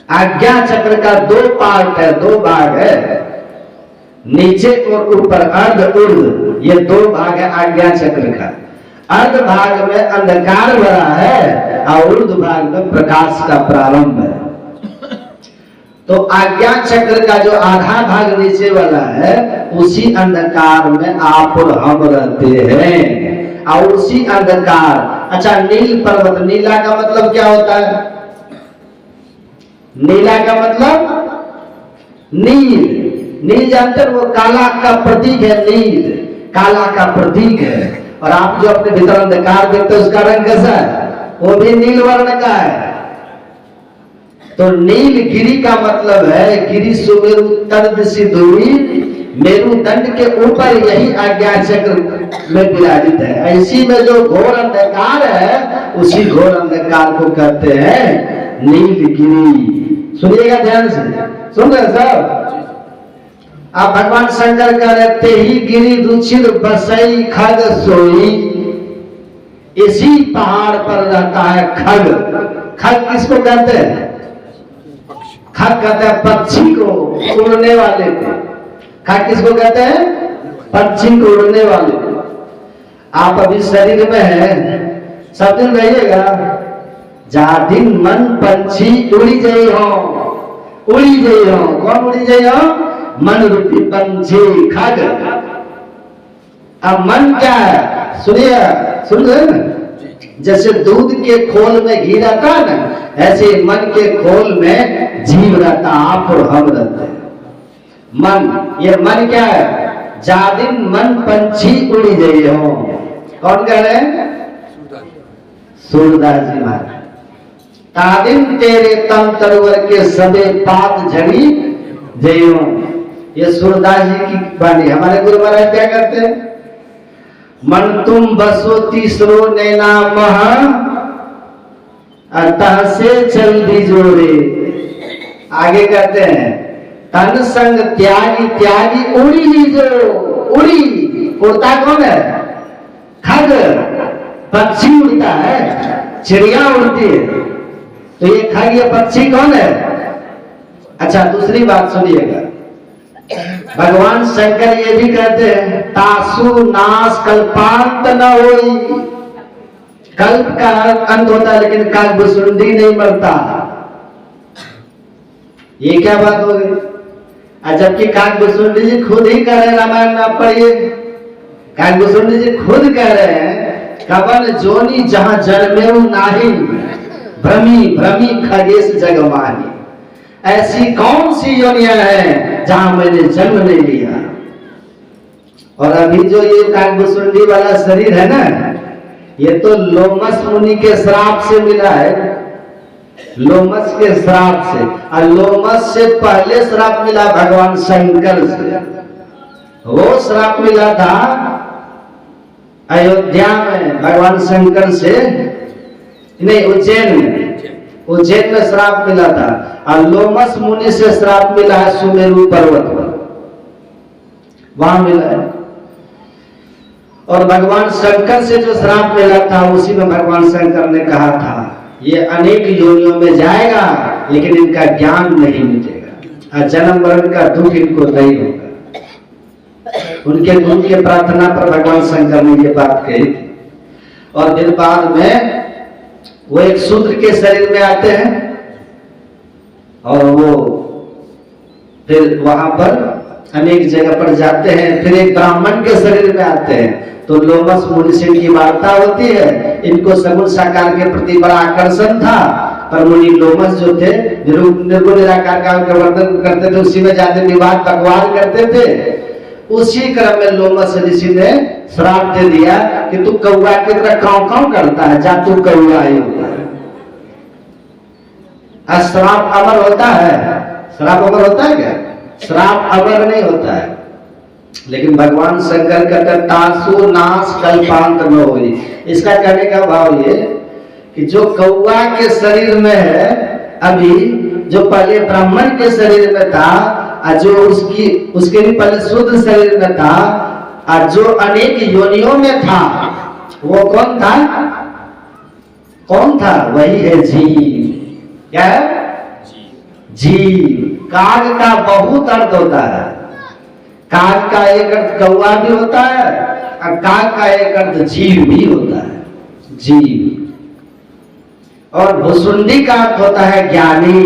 आज्ञा चक्र का 2 पार्ट है, 2 भाग है, नीचे और ऊपर, अर्ध ऊर्ध्व, ये 2 भाग है आज्ञा चक्र का। अर्ध भाग में अंधकार भरा है और ऊर्ध्व भाग में प्रकाश का प्रारंभ है। तो आज्ञा चक्र का जो आधा भाग नीचे वाला है, उसी अंधकार में आप और हम रहते हैं। और उसी अंधकार, अच्छा नील पर्वत, नीला का मतलब क्या होता है? नीला का मतलब नील, नील जानते हैं? वो काला का प्रतीक है, नील काला का प्रतीक है। और आप जो अपने भीतर अंधकार देखते हैं, उसका रंग कैसा है? वो भी नील वर्ण का है। तो नीलगिरी का मतलब है गिरी सुमेरु तर्दसी दूरी, मेरुदंड के ऊपर यही आज्ञा चक्र में विराजित है। ऐसी में जो घोर अंधकार है, उसी घोर अंधकार को कहते हैं नीलगिरी। सुनिएगा ध्यान से, सुन रहे सब? आप भगवान शंकर कह रहे ते ही गिरी रुचिर बसई खग सोई, इसी पहाड़ पर रहता है खग। खग किसको कहते हैं? खग कहते हैं पक्षी को, उड़ने वाले को। खग किसको कहते हैं? पक्षी को, उड़ने वाले को। आप अभी शरीर में हैं, सब दिन रहिएगा, जा दिन मन पंछी उड़ी जाइ हो, उड़ी जाइ हो। कौन उड़ी जाइ हो? मन रूपी पंछी खग। अब मन क्या है? सुनिए, सुन रहे ना? जैसे दूध के खोल में घी रहता है ना, ऐसे मन के खोल में जीव रहता, आप और हम रहते हैं। मन, ये मन क्या है? जादिन मन पंछी उड़ी जाइ हो। कौन कह रहे हैं? सूरदास जी महाराज। तादिन तेरे तम तरवर के सबे पात झड़ी जयो। ये सूरदास जी की वाणी। हमारे गुरु महाराज क्या करते हैं? मन तुम बसो तीसरो नैना महा, अतः से चल दी जोड़े। आगे कहते हैं तन संग त्यागी त्यागी उड़ी लीजो। उड़ी, उड़ता कौन है? खग, पक्षी उड़ता है, चिड़िया उड़ती है। तो ये खग, ये पक्षी कौन है? अच्छा दूसरी बात सुनिएगा, भगवान शंकर ये भी कहते हैं तासु नाश कल्पांत न होई। कल्प का अंत होता है, लेकिन काकभुसुंडी नहीं मरता। ये क्या बात हो गई? जबकि काकभुसुंडी जी खुद ही कह रहे हैं, रामायण में आप पढ़िए, काकभुसुंडी जी खुद कह रहे हैं कवन जोनी जहां जन्मे नाही, भ्रमी भ्रमी खगेश जगमाही, ऐसी कौन सी योनियां हैं जहां मैंने जन्म नहीं लिया। और अभी जो ये काकभुसुंडी वाला शरीर है ना, ये तो लोमस मुनि के श्राप से मिला है, लोमस के श्राप से। और लोमस से पहले श्राप मिला भगवान शंकर से। वो श्राप मिला था अयोध्या में भगवान शंकर से, नहीं उज्जैन में श्राप मिला था। और लोमस मुनि से श्राप मिला है सुमेरु पर्वत पर, वहां मिला है। और भगवान शंकर से जो श्राप मिला था उसी में भगवान शंकर ने कहा था ये अनेक योनियों में जाएगा लेकिन इनका ज्ञान नहीं मिटेगा और जन्म मरण का दुख इनको नहीं होगा। उनके गुरु के प्रार्थना पर भगवान शंकर ने ये बात कही थी। और फिर बाद में वो एक शूद्र के शरीर में आते हैं और वो फिर वहां पर अनेक जगह पर जाते हैं, फिर एक ब्राह्मण के शरीर में आते हैं। तो लोमस मुनि से इनकी वार्ता होती है। इनको सगुण साकार के प्रति बड़ा आकर्षण था, पर मुनि लोमस जो थे निर्गुण निराकार का वर्णन करते थे, उसी में जाते विवाद भगवान करते थे। उसी क्रम में लोमस ऋषि ने श्राप दे दिया कि तू कौआ की तरह काव काव करता है, जा तू कौआ ही होता है। श्राप अमर होता है? श्राप अमर होता है क्या? श्राप अमर नहीं होता है। लेकिन भगवान शंकर कहते तासु नाश कल्पांत न होई। इसका कहने का भाव ये कि जो कौआ के शरीर में है अभी, जो पहले ब्राह्मण के शरीर में था और जो उसके भी पहले शुद्ध शरीर में था और जो अनेक योनियों में था, वो कौन था? कौन था? वही है जीव। क्या है? जीव। काग का बहुत अर्थ होता है। काग का एक अर्थ कौआ भी होता है और काग का एक अर्थ जीव भी होता है, जीव। और भुसुंडी का अर्थ होता है ज्ञानी,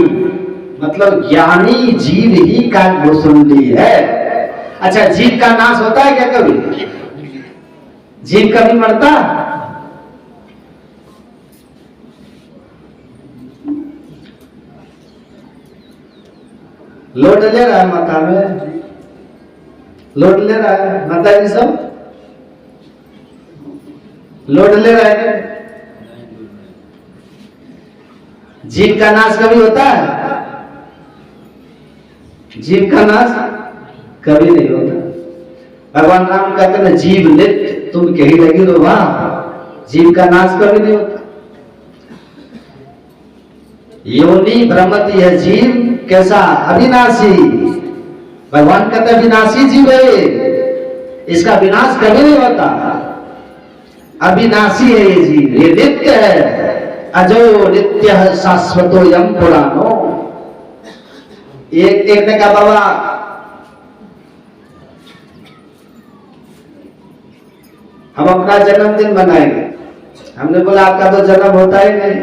मतलब ज्ञानी जीव ही काग भुसुंडी है। अच्छा, जीव का नाश होता है क्या कभी? जीव कभी मरता? लोट ले रहा है माथा में, लोट ले रहा है माता जी, सब लोट ले रहा है। जीव का नाश कभी होता है? जीव का नाश कभी नहीं होता। भगवान राम कहते हैं जीव नित्य तुम कहीं लगी रहो, वहां जीव का नाश कभी नहीं होता। योनि भ्रमति है जीव, कैसा? अविनाशी। भगवान कहते विनाशी जीव है, इसका विनाश कभी नहीं होता। अविनाशी है ये जीव, ये नित्य है। अजो नित्य है शाश्वतो यम पुराणो। एक ने कहा बाबा हम अपना जन्मदिन मनाएंगे। हमने बोला आपका तो जन्म होता ही नहीं।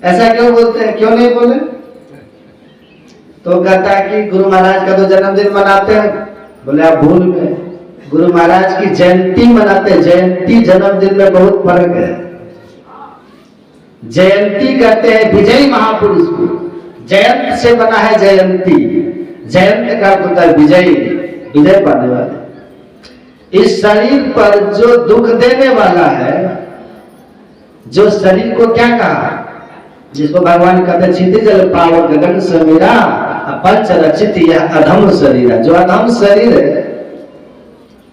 ऐसा क्यों बोलते हैं? क्यों नहीं बोले? तो कहता है कि गुरु महाराज का तो जन्मदिन मनाते हैं। बोले आप भूल में, गुरु महाराज की जयंती मनाते हैं। जयंती जन्मदिन में बहुत फर्क है। जयंती कहते हैं विजयी महापुरुष को, जयंत से बना है जयंती। जयंत का अर्थ होता है विजयी, विजय पाने वाले। इस शरीर पर जो दुख देने वाला है, जो शरीर को क्या कहा, जिसको भगवान कहते क्षितिज जल पावक गगन समीरा पंच रचित यह अधम शरीर है, जो अधम शरीर है।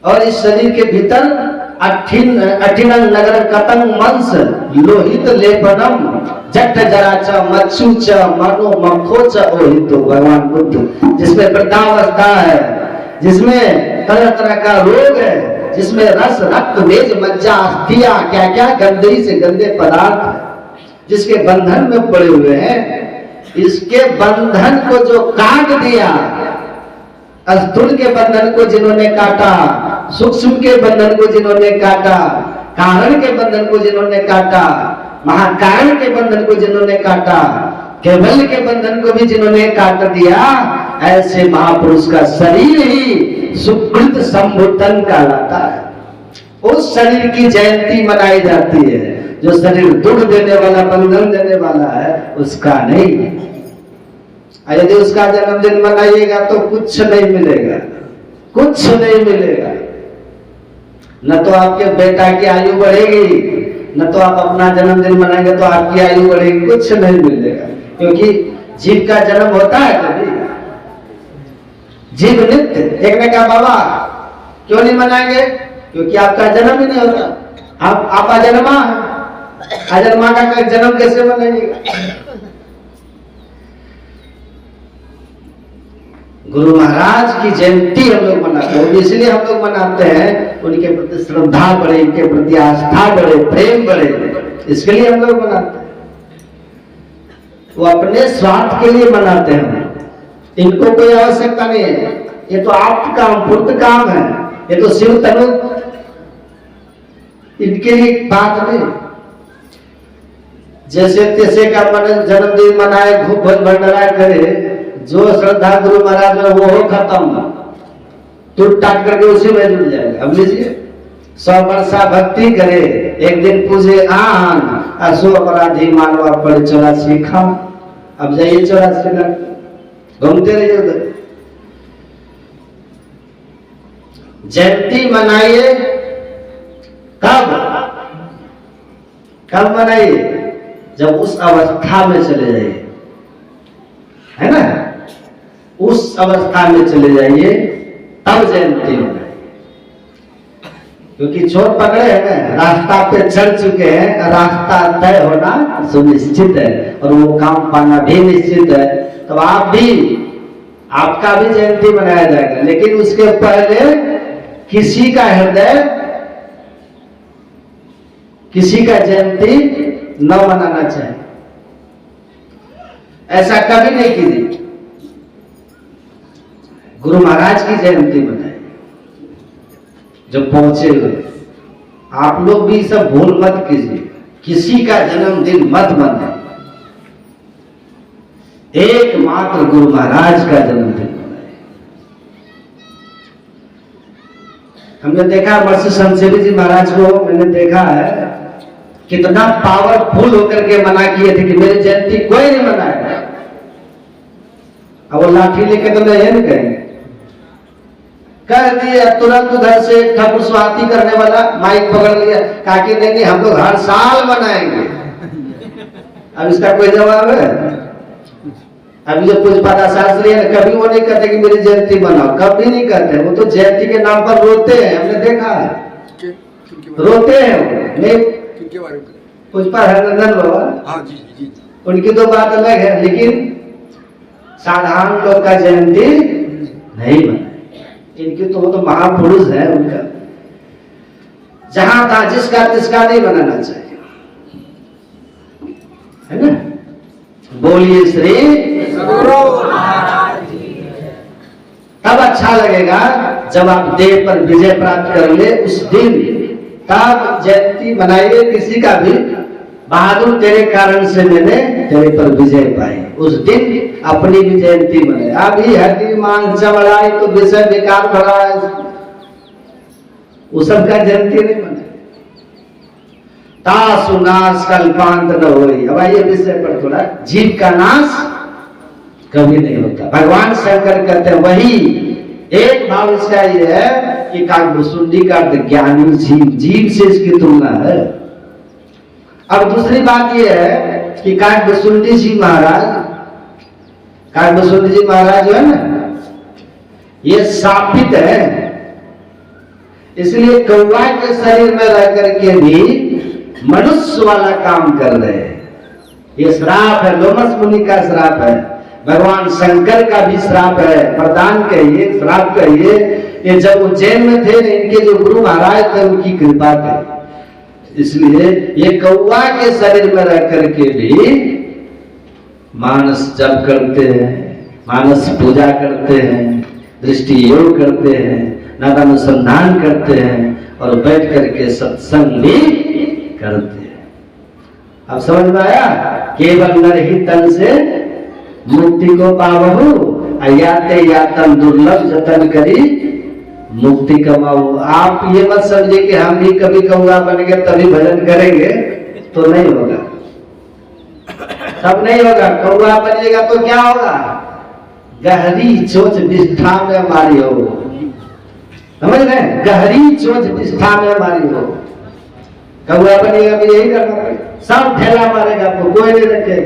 और इस शरीर के भीतर अठिन नगर कतंग मंस लोहित लेपनम जट जराच मच्छु च मनो मखो च ओहितो। भगवान बुद्ध जिसमें वृद्धावस्था है, जिसमें तरह तरह का रोग है, जिसमें रस रक्त मेज मज्जा अस्थिया क्या क्या गंदगी से गंदे पदार्थ जिसके बंधन में पड़े हुए हैं, इसके बंधन को जो काट दिया, स्थूल के बंधन को जिन्होंने काटा, सूक्ष्म के बंधन को जिन्होंने काटा, कारण के बंधन को जिन्होंने काटा, महाकारण के बंधन को जिन्होंने काटा, केवल के बंधन को भी जिन्होंने काट दिया, ऐसे महापुरुष का शरीर ही सुकृत संबुद्धन कहलाता है। उस शरीर की जयंती मनाई जाती है। जो शरीर दुख देने वाला, बंधन देने वाला है, उसका नहीं। और यदि उसका जन्मदिन मनाइएगा तो कुछ नहीं मिलेगा, कुछ नहीं मिलेगा। न तो आपके बेटा की आयु बढ़ेगी, न तो आप अपना जन्मदिन मनाएंगे तो आपकी आयु बढ़ेगी, कुछ नहीं मिलेगा। क्योंकि जीव का जन्म होता है कभी? जीव नित्य। एक ने कहा बाबा क्यों नहीं मनाएंगे? क्योंकि आपका जन्म ही नहीं होता, आप अजन्मा है, अजन्मा का जन्म कैसे मनाइएगा? गुरु महाराज की जयंती हम लोग मनाते हैं, इसलिए हम लोग मनाते हैं, उनके प्रति श्रद्धा बढ़े, उनके प्रति आस्था बढ़े, प्रेम बढ़े, इसके लिए हम लोग मनाते हैं। वो अपने स्वार्थ के लिए मनाते हैं, इनको कोई आवश्यकता नहीं है। ये तो आप्त काम, पूर्त काम है, ये तो शिव तनु, इनके लिए बात नहीं। जैसे तैसे का जन्मदिन मनाए, खूब भंडारा करे, जो श्रद्धा गुरु महाराज में वो हो खत्म, टूट टाट करके उसी में जुड़ जाएगा। अब लीजिए 100 वर्षा भक्ति करे, एक दिन पूजे आन, 100 अपराधी मानवा पड़े 84 खाम। अब जाइए 84 लाख घूमते रहिए उधर। जयंती मनाइए, कब कब मनाइए? जब उस अवस्था में चले जाइए, है ना, उस अवस्था में चले जाइए, तब जयंती मनाइए। क्योंकि चोट पकड़े हैं ना, रास्ता पे चढ़ चुके हैं, रास्ता तय होना सुनिश्चित है और वो काम पाना भी निश्चित है। तो आप भी, आपका भी जयंती मनाया जाएगा, लेकिन उसके पहले किसी का हृदय, किसी का जयंती न मनाना चाहिए। ऐसा कभी नहीं कीजिए। गुरु महाराज की जयंती मनाए जब पहुंचे हुए। आप लोग भी सब भूल मत कीजिए, किसी का जन्मदिन मत मनाए, एकमात्र गुरु महाराज का जन्मदिन मनाए। हमने देखा महर्षि संतसेवी जी महाराज को, मैंने देखा है कितना पावरफुल होकर के मना किए थे कि मेरी जयंती कोई नहीं मनाएगा। अब वो लाठी लेके तो नहीं है, कहेंगे कर दिए तुरंत। उधर से ठाकुर स्वाति करने वाला माइक पकड़ लिया, कहा कि नहीं हम लोग हर साल मनाएंगे। अब इसका कोई जवाब है? अभी जो पूजपादा शास्त्री है, कभी वो नहीं कहते कि मेरी जयंती मनाओ, कभी नहीं कहते। वो तो जयंती के नाम पर रोते हैं, हमने देखा है, रोते हैं नहीं। पुष्पा हरनंदन बाबा, उनकी तो बात अलग है, लेकिन साधारण लोग का जयंती नहीं मनाए। इनकी तो वो तो महापुरुष है, उनका जहां था जिसका तिसका नहीं बनाना चाहिए, है ना। बोलिए श्री सद्गुरु महाराज जी। तब अच्छा लगेगा जब आप देह पर विजय प्राप्त कर ले, उस दिन तब जयंती मनाइए किसी का भी। बहादुर तेरे कारण से मैंने तेरे पर विजय पाई, उस दिन अपनी भी जयंती मनाए। अभी हड्डी मांस चमड़ाई तो विषय बेकार भरा है, उस सबका जयंती नहीं मनाए। तासु नाश कल्पांत न होई। अब आइए विषय पर थोड़ा। जीव का नाश कभी नहीं होता। भगवान शंकर कहते हैं वही एक भाव इसका ये है कि काकभुसुंडी का ज्ञानी जीव, जीव से इसकी तुलना है। अब दूसरी बात यह है कि काकभुसुंडी जी महाराज, काकभुसुंडी जी महाराज जो है ना, ये शापित है, इसलिए कौवा के शरीर में रह करके भी मनुष्य वाला काम कर रहे हैं। ये श्राप है, लोमस मुनि का श्राप है, भगवान शंकर का भी श्राप है, प्रदान कहिए, श्राप कहिए। ये जब उज्जैन में थे, इनके जो गुरु महाराज थे, उनकी कृपा थे। इसलिए ये कौवा के शरीर में रह करके भी मानस जप करते हैं, मानस पूजा करते हैं, दृष्टि योग करते हैं, नादानुसंधान करते हैं और बैठ करके सत्संग भी करते हैं। अब समझ में आया? केवल नर ही तन से मुक्ति को पावहु, अयाते यातन दुर्लभ जतन करी मुक्ति कमाओ। आप ये मत समझिए कि हम भी कभी कौवा बन गए तभी भजन करेंगे, तो नहीं होगा, सब नहीं होगा। कौआ बनिएगा तो क्या होगा? गहरी चोच निष्ठा में हमारी हो, समझ रहे? गहरी चोच निष्ठा में हमारी हो। कौआ बनिएगा तो यही करना पड़ेगा, सब ठेला मारेगा आपको, कोई नहीं रखे।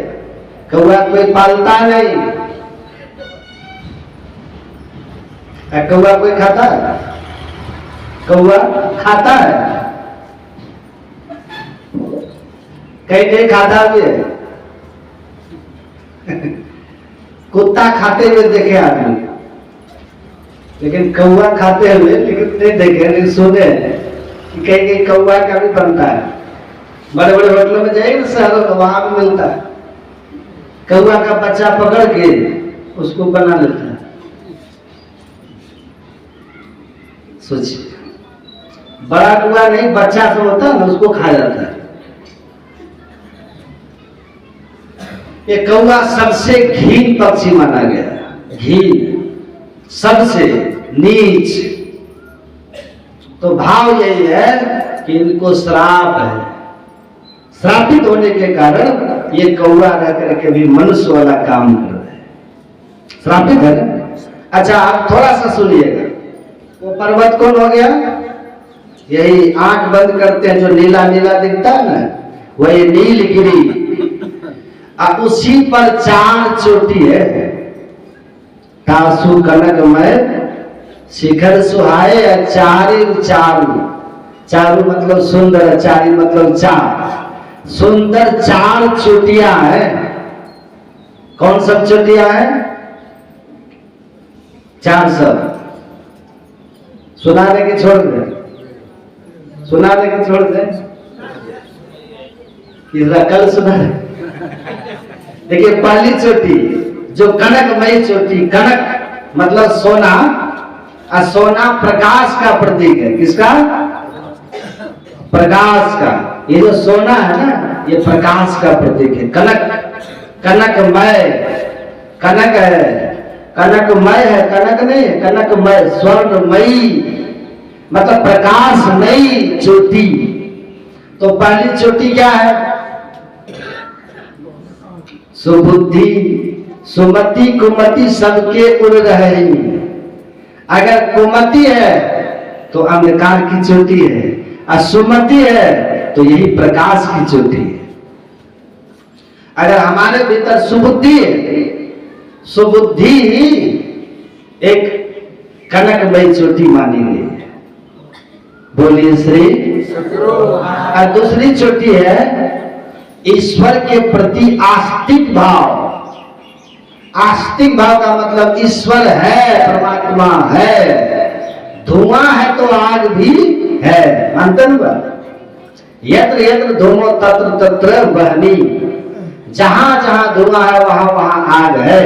कौआ कोई पालता नहीं, कौआ कोई खाता है? कौआ खाता है? कहीं नहीं खाता भी है। कुत्ता खाते हुए देखे आदमी, लेकिन कौआ खाते हुए लेकिन नहीं देखे, लेकिन सुने कि कहीं कौआ का भी बनता है। बड़े बड़े होटलों में जाइए ना शहरों में, वहां भी मिलता है। कौआ का बच्चा पकड़ के उसको बना लेता है। सोचिए, बड़ा कौआ नहीं, बच्चा जो होता है ना उसको खाया जाता है। ये कौआ सबसे घीन पक्षी माना गया, घीन, सबसे नीच। तो भाव यही है कि इनको श्राप है, श्रापित होने के कारण ये कौआ रह करके भी मनुष्य वाला काम कर रहे हैं, श्रापित है ना। अच्छा, आप थोड़ा सा सुनिएगा। वो पर्वत कौन हो गया? यही आंख बंद करते हैं जो नीला नीला दिखता है ना, वही नीलगिरी। उसी पर 4 चोटी है, तासु कनकमय शिखर सुहाए, या चारू चारू, चारू मतलब सुंदर, चारी मतलब 4 सुंदर 4 चोटियां हैं। कौन सब चोटियां हैं? 4 सब सुनाने के छोड़ दे, सुनाने के छोड़ दे, इसका कल सुना। देखिए, पहली चोटी जो कनकमयी चोटी, कनक मतलब सोना, और सोना प्रकाश का प्रतीक है। किसका? प्रकाश का। ये जो सोना है ना, ये प्रकाश का प्रतीक है। कनक, कनकमय, कनक है, कनकमय है, कनक नहीं है, कनकमय, स्वर्णमयी मतलब प्रकाशमयी चोटी। तो पहली चोटी क्या है? सुबुद्धि, सुमति, कुमति सबके उड़ रहे। अगर कुमति है तो अंधकार की चोटी है, और सुमति है तो यही प्रकाश की चोटी है। अगर हमारे भीतर सुबुद्धि है, सुबुद्धि ही एक कनकमयी चोटी मानी गई है। बोलिए श्री। और दूसरी चोटी है ईश्वर के प्रति आस्तिक भाव। आस्तिक भाव का मतलब ईश्वर है, परमात्मा है। धुआं है तो आग भी है, मानते हैं? यत्र यत्र धूमो तत्र तत्र वह्नि, जहां जहां धुआं है वहां वहां आग है।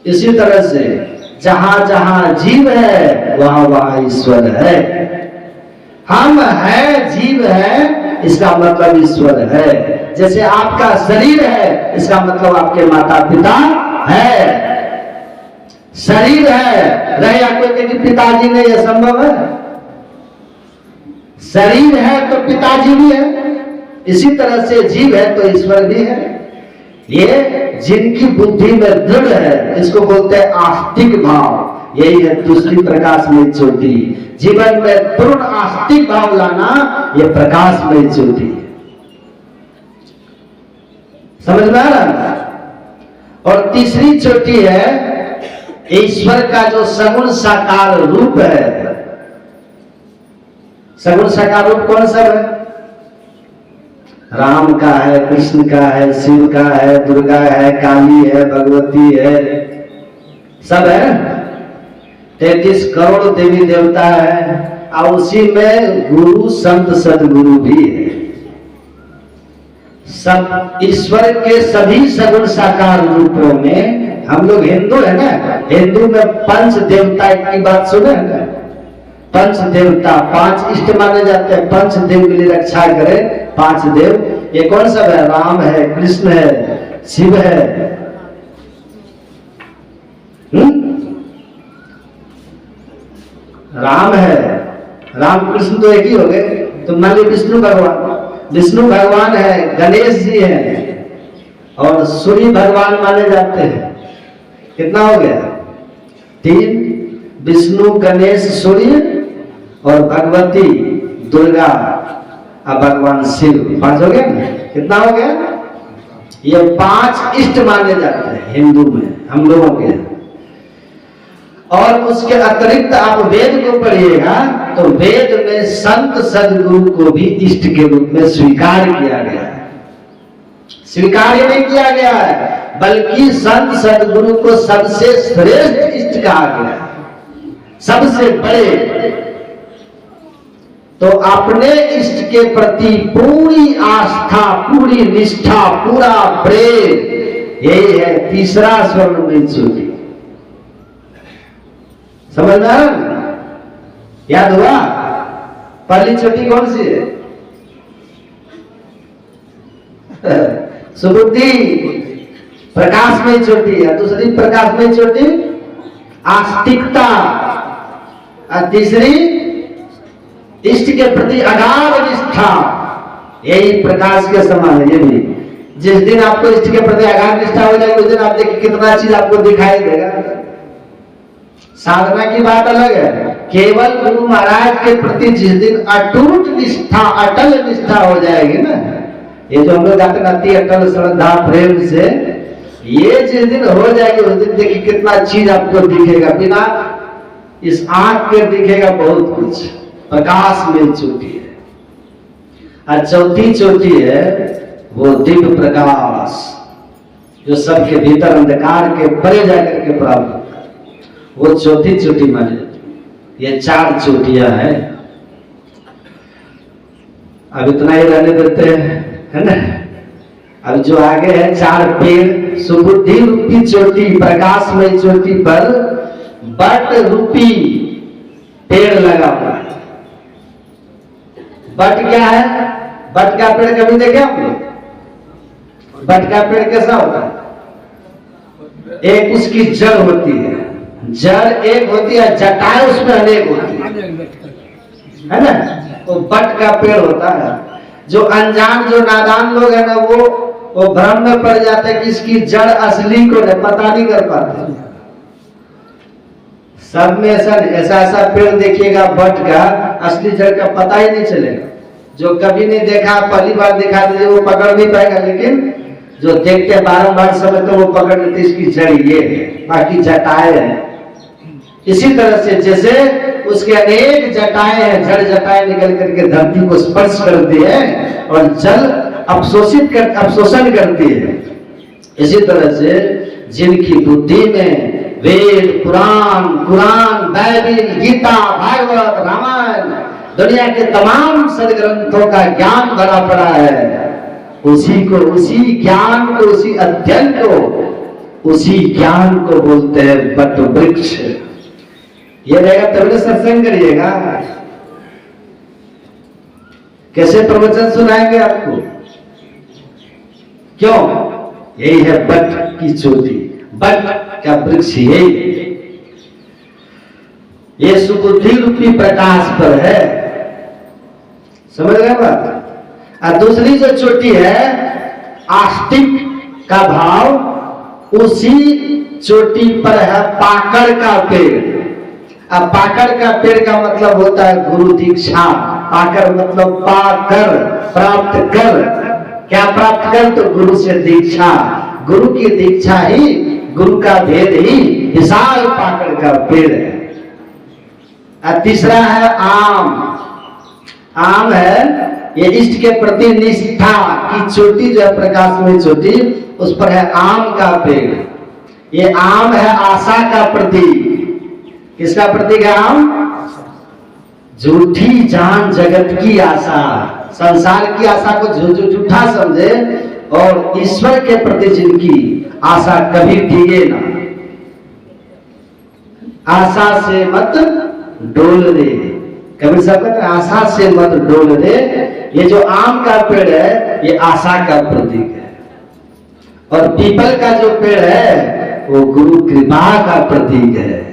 इसी तरह से जहां जहां जीव है वहां वहां ईश्वर है। हम है, जीव है, इसका मतलब ईश्वर है। जैसे आपका शरीर है, इसका मतलब आपके माता पिता है। शरीर है, रहे आपको कि पिताजी नहीं, यह संभव है? शरीर है तो पिताजी भी है, इसी तरह से जीव है तो ईश्वर भी है। ये जिनकी बुद्धि में दृढ़ है, इसको बोलते हैं आस्तिक भाव। यही है दूसरी प्रकाशमय चोटी। जीवन में पूर्ण आस्तिक भाव लाना, यह प्रकाशमय चोटी है। समझ में आ रहा? और तीसरी चोटी है ईश्वर का जो सगुण साकार रूप है। सगुण साकार रूप कौन सा है? राम का है, कृष्ण का है, शिव का है, दुर्गा है, काली है, भगवती है, सब है। 33 करोड़ देवी देवता है, और उसी में गुरु संत सदगुरु भी है। सब ईश्वर के सभी सगुण साकार रूपों में, हम लोग हिंदू है ना, हिंदू में पंच देवता की बात सुने ना। पंच देवता, 5 इष्ट माने जाते हैं। पंच देव के लिए रक्षा करे 5 देव। ये कौन सब है? राम है, कृष्ण है, शिव है। राम है, राम कृष्ण तो एक ही हो गए। तो मान लो विष्णु भगवान, विष्णु भगवान है, गणेश जी हैं और सूर्य भगवान माने जाते हैं। कितना हो गया? 3। विष्णु, गणेश, सूर्य और भगवती दुर्गा और भगवान शिव। 5 हो गया ना? कितना हो गया? ये 5 इष्ट माने जाते हैं हिंदू में, हम लोगों के। और उसके अतिरिक्त आप वेद को पढ़िएगा तो वेद में संत सदगुरु को भी इष्ट के रूप में स्वीकार किया गया है। स्वीकार नहीं किया गया है, बल्कि संत सदगुरु को सबसे श्रेष्ठ इष्ट कहा गया है, सबसे बड़े। तो अपने इष्ट के प्रति पूरी आस्था, पूरी निष्ठा, पूरा प्रेम, यही है तीसरा स्वर्णमयी ज्योति। समझ में आ रहा है? याद हुआ? पहली चोटी कौन सी है? सुबुद्धि, प्रकाशमय चोटी है। दूसरी प्रकाशमय चोटी आस्तिकता, और तीसरी इष्ट के प्रति अगाध निष्ठा। यही प्रकाश के समान है। ये भी जिस दिन आपको इष्ट के प्रति अगाध निष्ठा हो जाएगी उस दिन आप देखिए कितना चीज आपको दिखाई देगा। साधना की बात अलग है, केवल गुरु महाराज के प्रति जिस दिन अटूट निष्ठा, अटल निष्ठा हो जाएगी ना, ये जो हम लोग जाते नाती अटल श्रद्धा प्रेम से, ये जिस दिन हो जाएगी उस दिन देखिए कितना चीज आपको दिखेगा। बिना इस आंख के दिखेगा बहुत कुछ। प्रकाश में चोटी है। और चौथी चोटी है वो दिव्य प्रकाश, जो सबके भीतर अंधकार के परे जाकर के प्राप्त होता है, वो चौथी चोटी मानी जाती है। ये 4 चोटियां हैं। अब इतना ही रहने देते हैं, है ना। अब जो आगे है 4 पेड़, सुबुद्धि रूपी चोटी, प्रकाशमय चोटी पर बट रूपी पेड़ लगा हुआ है। बट क्या है? बट का पेड़ कभी देखे आप लोग? बट का पेड़ कैसा होता है? एक उसकी जड़ होती है, जड़ एक होती है, जटाएं उसमें अनेक होती है ना। वो बट का पेड़ होता है। जो अनजान, जो नादान लोग है ना, वो भ्रम में पड़ जाते हैं कि इसकी जड़ असली को पता नहीं कर पाते। सब में ऐसा पेड़ देखिएगा बट का, असली जड़ का पता ही नहीं चलेगा। जो कभी नहीं देखा, पहली बार दिखा दीजिए वो पकड़ नहीं पाएगा, लेकिन जो देखते बारंबार समय तो वो पकड़ लेते इसकी जड़ ये है, बाकी जटाएं हैं। इसी तरह से जैसे उसके अनेक जटाएं हैं, जड़ जटाएं निकल करके धरती को स्पर्श करती है और जल अवशोषण करती है। इसी तरह से जिनकी बुद्धि में वेद, पुराण, कुरान, बाइबिल, गीता, भागवत, रामायण, दुनिया के तमाम सदग्रंथों का ज्ञान भरा पड़ा है, उसी को, उसी ज्ञान को, उसी अध्ययन को, उसी ज्ञान को बोलते हैं बट वृक्ष। ये रहेगा तभी सत्संग करिएगा। कैसे प्रवचन सुनाएंगे आपको? क्यों? यही है बट की चोटी, बट का वृक्ष यही। ये सुबुद्धि रूपी प्रकाश पर है। समझ रहे बात? और दूसरी जो चोटी है आस्तिक का भाव, उसी चोटी पर है पाकड़ का पेड़। अब पाकड़ का पेड़ का मतलब होता है गुरु दीक्षा। पाकड़ मतलब पाकर, प्राप्त कर। क्या प्राप्त कर? तो गुरु से दीक्षा। गुरु की दीक्षा ही, गुरु का भेद ही विशाल पाकड़ का पेड़ है। और तीसरा है आम। आम है ये इष्ट के प्रति निष्ठा की चोटी, जो है प्रकाशमय चोटी, उस पर है आम का पेड़। ये आम है आशा का प्रतीक। किसका प्रतीक है आम? झूठी जान जगत की आशा, संसार की आशा को झूठा समझे और ईश्वर के प्रति जिनकी आशा कभी डिगे ना। आशा से मत डोल दे, कबीर साहब कहते हैं आशा से मत डोल दे। ये जो आम का पेड़ है ये आशा का प्रतीक है, और पीपल का जो पेड़ है वो गुरु कृपा का प्रतीक है।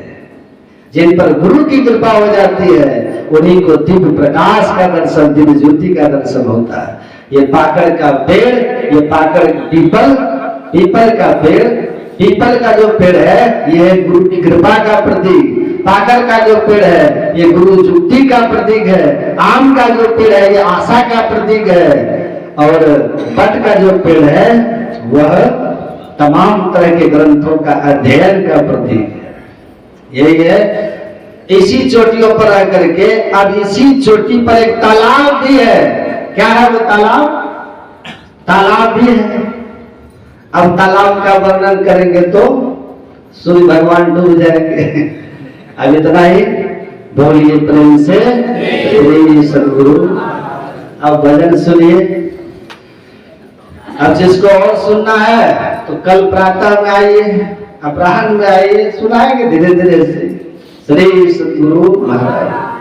जिन पर गुरु की कृपा हो जाती है उन्हीं को दिव्य प्रकाश का दर्शन, दिव्य ज्योति का दर्शन होता है। ये पाकड़ का पेड़, ये पाकड़ पीपल, पीपल का पेड़, पीपल का जो पेड़ है ये गुरु की कृपा का प्रतीक, पाकड़ का जो पेड़ है ये गुरु जुक्ति का प्रतीक है, आम का जो पेड़ है ये आशा का प्रतीक है, और बट का जो पेड़ है वह तमाम तरह के ग्रंथों का अध्ययन का प्रतीक है। यही है, इसी चोटियों पर रह करके अब इसी चोटी पर एक तालाब भी है। क्या है वो तालाब? तालाब भी है। अब तालाब का वर्णन करेंगे तो सूर्य भगवान डूब जाएंगे। अब इतना ही बोलिए प्रेम से श्री सद्गुरु। अब भजन सुनिए। अब जिसको और सुनना है तो कल प्रातः में आइए, अपराह्न में आइए, सुनाएंगे धीरे धीरे से। श्री सद्गुरु महाराज।